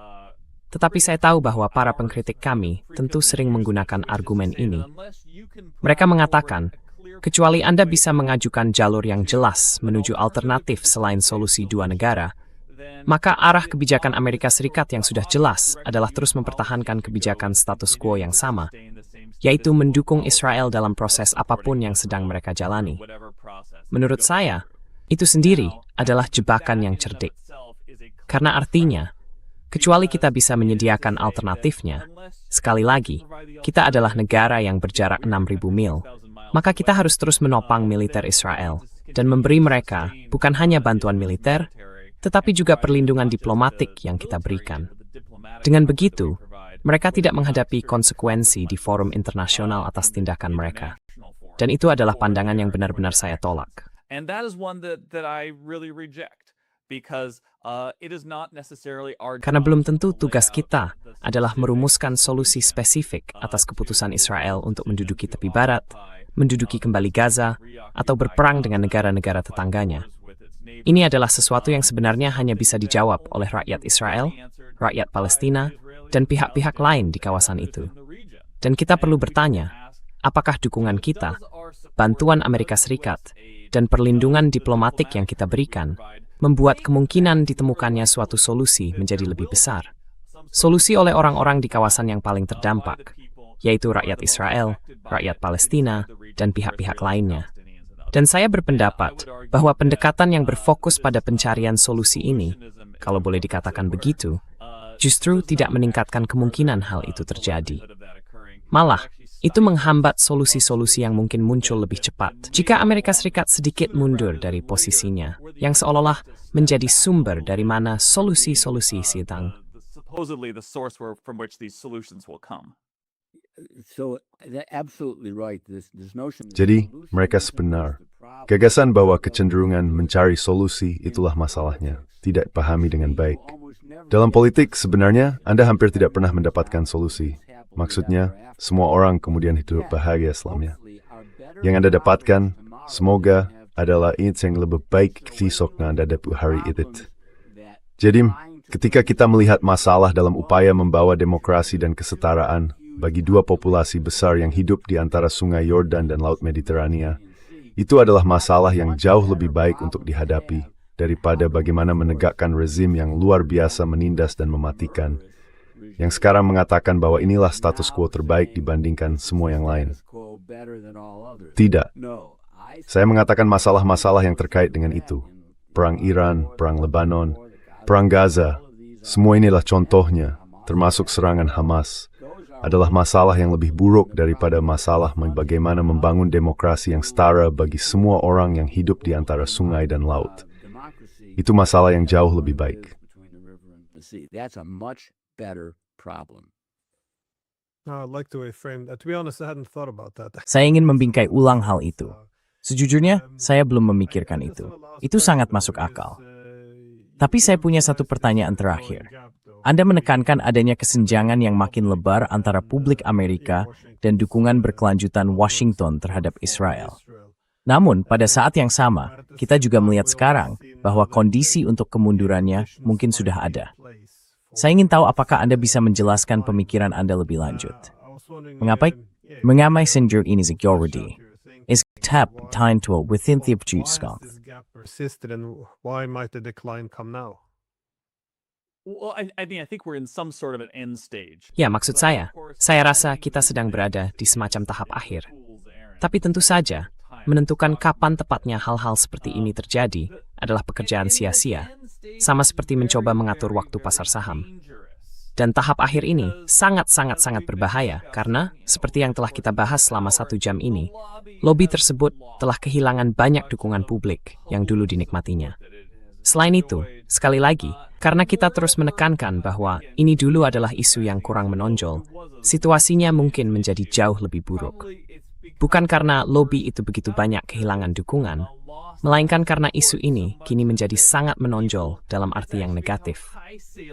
Tetapi saya tahu bahwa para pengkritik kami tentu sering menggunakan argumen ini. Mereka mengatakan, kecuali Anda bisa mengajukan jalur yang jelas menuju alternatif selain solusi dua negara, maka arah kebijakan Amerika Serikat yang sudah jelas adalah terus mempertahankan kebijakan status quo yang sama, yaitu mendukung Israel dalam proses apapun yang sedang mereka jalani. Menurut saya, itu sendiri adalah jebakan yang cerdik. Karena artinya, kecuali kita bisa menyediakan alternatifnya, sekali lagi, kita adalah negara yang berjarak 6.000 mil, maka kita harus terus menopang militer Israel dan memberi mereka bukan hanya bantuan militer, tetapi juga perlindungan diplomatik yang kita berikan. Dengan begitu, mereka tidak menghadapi konsekuensi di forum internasional atas tindakan mereka. Dan itu adalah pandangan yang benar-benar saya tolak. And that is one that I really reject because it is not necessarily our Karena job belum to tentu lay tugas out kita the adalah specific merumuskan solusi spesifik atas keputusan Israel untuk menduduki tepi barat, menduduki kembali Gaza, atau berperang dengan negara-negara tetangganya. Ini adalah sesuatu yang sebenarnya hanya bisa dijawab oleh rakyat Israel, rakyat Palestina, dan pihak-pihak lain di kawasan itu. Dan kita perlu bertanya, apakah dukungan kita, bantuan Amerika Serikat, dan perlindungan diplomatik yang kita berikan membuat kemungkinan ditemukannya suatu solusi menjadi lebih besar. Solusi oleh orang-orang di kawasan yang paling terdampak, yaitu rakyat Israel, rakyat Palestina, dan pihak-pihak lainnya. Dan saya berpendapat bahwa pendekatan yang berfokus pada pencarian solusi ini, kalau boleh dikatakan begitu, justru tidak meningkatkan kemungkinan hal itu terjadi. Malah, itu menghambat solusi-solusi yang mungkin muncul lebih cepat. Jika Amerika Serikat sedikit mundur dari posisinya, yang seolah-olah menjadi sumber dari mana solusi-solusi sedang. supposedly the source from which these solutions will come. So absolutely right. This notion. Jadi, mereka sebenar. Gagasan bahwa kecenderungan mencari solusi itulah masalahnya, tidak pahami dengan baik. Dalam politik, sebenarnya Anda hampir tidak pernah mendapatkan solusi. Maksudnya, semua orang kemudian hidup bahagia selamanya. Yang Anda dapatkan, semoga, adalah ini yang lebih baik besok yang Anda dapat hari itu. Jadi, ketika kita melihat masalah dalam upaya membawa demokrasi dan kesetaraan bagi dua populasi besar yang hidup di antara Sungai Yordan dan Laut Mediterania, itu adalah masalah yang jauh lebih baik untuk dihadapi daripada bagaimana menegakkan rezim yang luar biasa menindas dan mematikan, yang sekarang mengatakan bahwa inilah status quo terbaik dibandingkan semua yang lain. Tidak. Saya mengatakan masalah-masalah yang terkait dengan itu. Perang Iran, perang Lebanon, perang Gaza, semua inilah contohnya, termasuk serangan Hamas, adalah masalah yang lebih buruk daripada masalah bagaimana membangun demokrasi yang setara bagi semua orang yang hidup di antara sungai dan laut. Itu masalah yang jauh lebih baik. That's a much better problem. No, I'd like to reframe that. To be honest, I hadn't thought about that. Saya ingin membingkai ulang hal itu. Sejujurnya, saya belum memikirkan itu. Itu sangat masuk akal. Tapi saya punya satu pertanyaan terakhir. Anda menekankan adanya kesenjangan yang makin lebar antara publik Amerika dan dukungan berkelanjutan Washington terhadap Israel. Namun, pada saat yang sama, kita juga melihat sekarang bahwa kondisi untuk kemundurannya mungkin sudah ada. Saya ingin tahu apakah Anda bisa menjelaskan pemikiran Anda lebih lanjut. Mengenai sejauh ini security. is tapped into a within the budskap. This gap persisted, and why might the decline come now? Well, I think we're in some sort of an end stage. Ya, maksud saya rasa kita sedang berada di semacam tahap akhir. Tapi tentu saja, menentukan kapan tepatnya hal-hal seperti ini terjadi adalah pekerjaan sia-sia, sama seperti mencoba mengatur waktu pasar saham. Dan tahap akhir ini sangat-sangat berbahaya karena, seperti yang telah kita bahas selama 1 jam ini, lobi tersebut telah kehilangan banyak dukungan publik yang dulu dinikmatinya. Selain itu, sekali lagi, karena kita terus menekankan bahwa ini dulu adalah isu yang kurang menonjol, situasinya mungkin menjadi jauh lebih buruk. Bukan karena lobi itu begitu banyak kehilangan dukungan, melainkan karena isu ini kini menjadi sangat menonjol dalam arti yang negatif.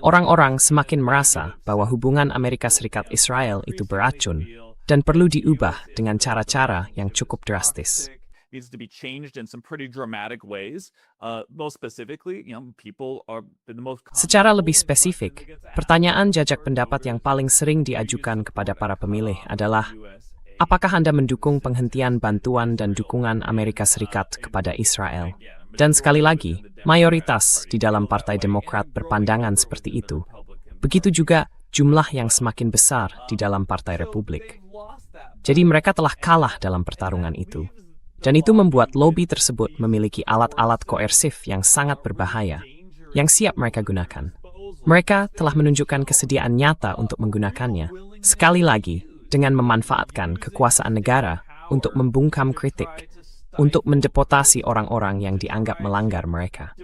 Orang-orang semakin merasa bahwa hubungan Amerika Serikat-Israel itu beracun dan perlu diubah dengan cara-cara yang cukup drastis. Needs to be changed in some pretty dramatic ways. Most specifically, people are the most. Secara lebih spesifik, pertanyaan jajak pendapat yang paling sering diajukan kepada para pemilih adalah, apakah Anda mendukung penghentian bantuan dan dukungan Amerika Serikat kepada Israel? Dan sekali lagi, mayoritas di dalam Partai Demokrat berpandangan seperti itu. Begitu juga jumlah yang semakin besar di dalam Partai Republik. Jadi mereka telah kalah dalam pertarungan itu. Dan itu membuat lobi tersebut memiliki alat-alat koersif yang sangat berbahaya, yang siap mereka gunakan. Mereka telah menunjukkan kesediaan nyata untuk menggunakannya, sekali lagi, dengan memanfaatkan kekuasaan negara untuk membungkam kritik, untuk mendeportasi orang-orang yang dianggap melanggar mereka.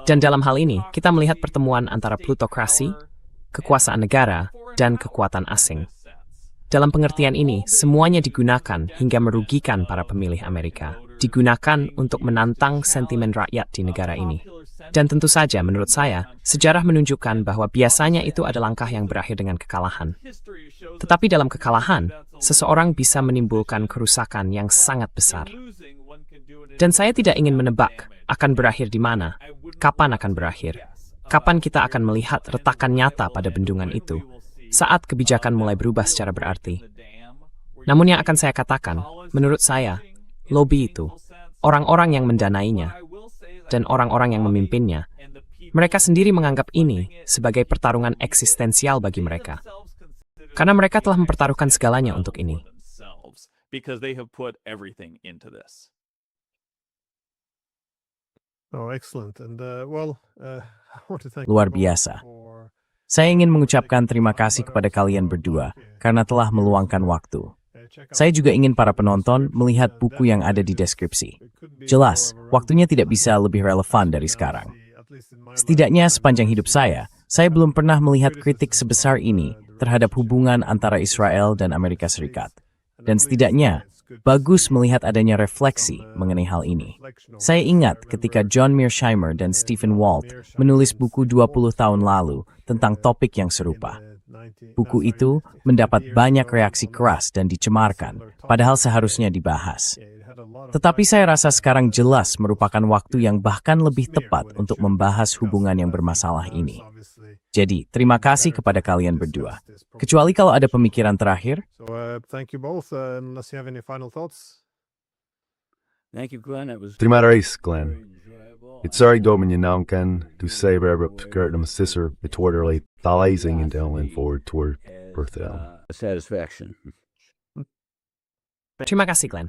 Dan dalam hal ini, kita melihat pertemuan antara plutokrasi, kekuasaan negara, dan kekuatan asing. Dalam pengertian ini, semuanya digunakan hingga merugikan para pemilih Amerika. Digunakan untuk menantang sentimen rakyat di negara ini. Dan tentu saja, menurut saya, sejarah menunjukkan bahwa biasanya itu ada langkah yang berakhir dengan kekalahan. Tetapi dalam kekalahan, seseorang bisa menimbulkan kerusakan yang sangat besar. Dan saya tidak ingin menebak akan berakhir di mana, kapan akan berakhir. Kapan kita akan melihat retakan nyata pada bendungan itu, saat kebijakan mulai berubah secara berarti. Namun yang akan saya katakan, menurut saya, lobi itu, orang-orang yang mendanainya, dan orang-orang yang memimpinnya, mereka sendiri menganggap ini sebagai pertarungan eksistensial bagi mereka. Karena mereka telah mempertaruhkan segalanya untuk ini. Oh, excellent. And I want to thank Luar you both biasa. for Saya ingin mengucapkan terima kasih kepada kalian berdua karena telah meluangkan waktu. Saya juga ingin para penonton melihat buku yang ada di deskripsi. Jelas, waktunya tidak bisa lebih relevan dari sekarang. Setidaknya sepanjang hidup saya belum pernah melihat kritik sebesar ini terhadap hubungan antara Israel dan Amerika Serikat. Dan setidaknya, bagus melihat adanya refleksi mengenai hal ini. Saya ingat ketika John Mearsheimer dan Stephen Walt menulis buku 20 tahun lalu tentang topik yang serupa. Buku itu mendapat banyak reaksi keras dan dicemarkan, padahal seharusnya dibahas. Tetapi saya rasa sekarang jelas merupakan waktu yang bahkan lebih tepat untuk membahas hubungan yang bermasalah ini. Jadi, terima kasih kepada kalian berdua. Kecuali kalau ada pemikiran terakhir. So, thank you both. Unless you have any final thoughts. Thank you, Glenn. It was Terima kasih, Glenn. Itsari do menyenangkan to say berapa pekerjaan sisir betuarly talizing and down forward toward birthday. satisfaction. Terima kasih, Glenn.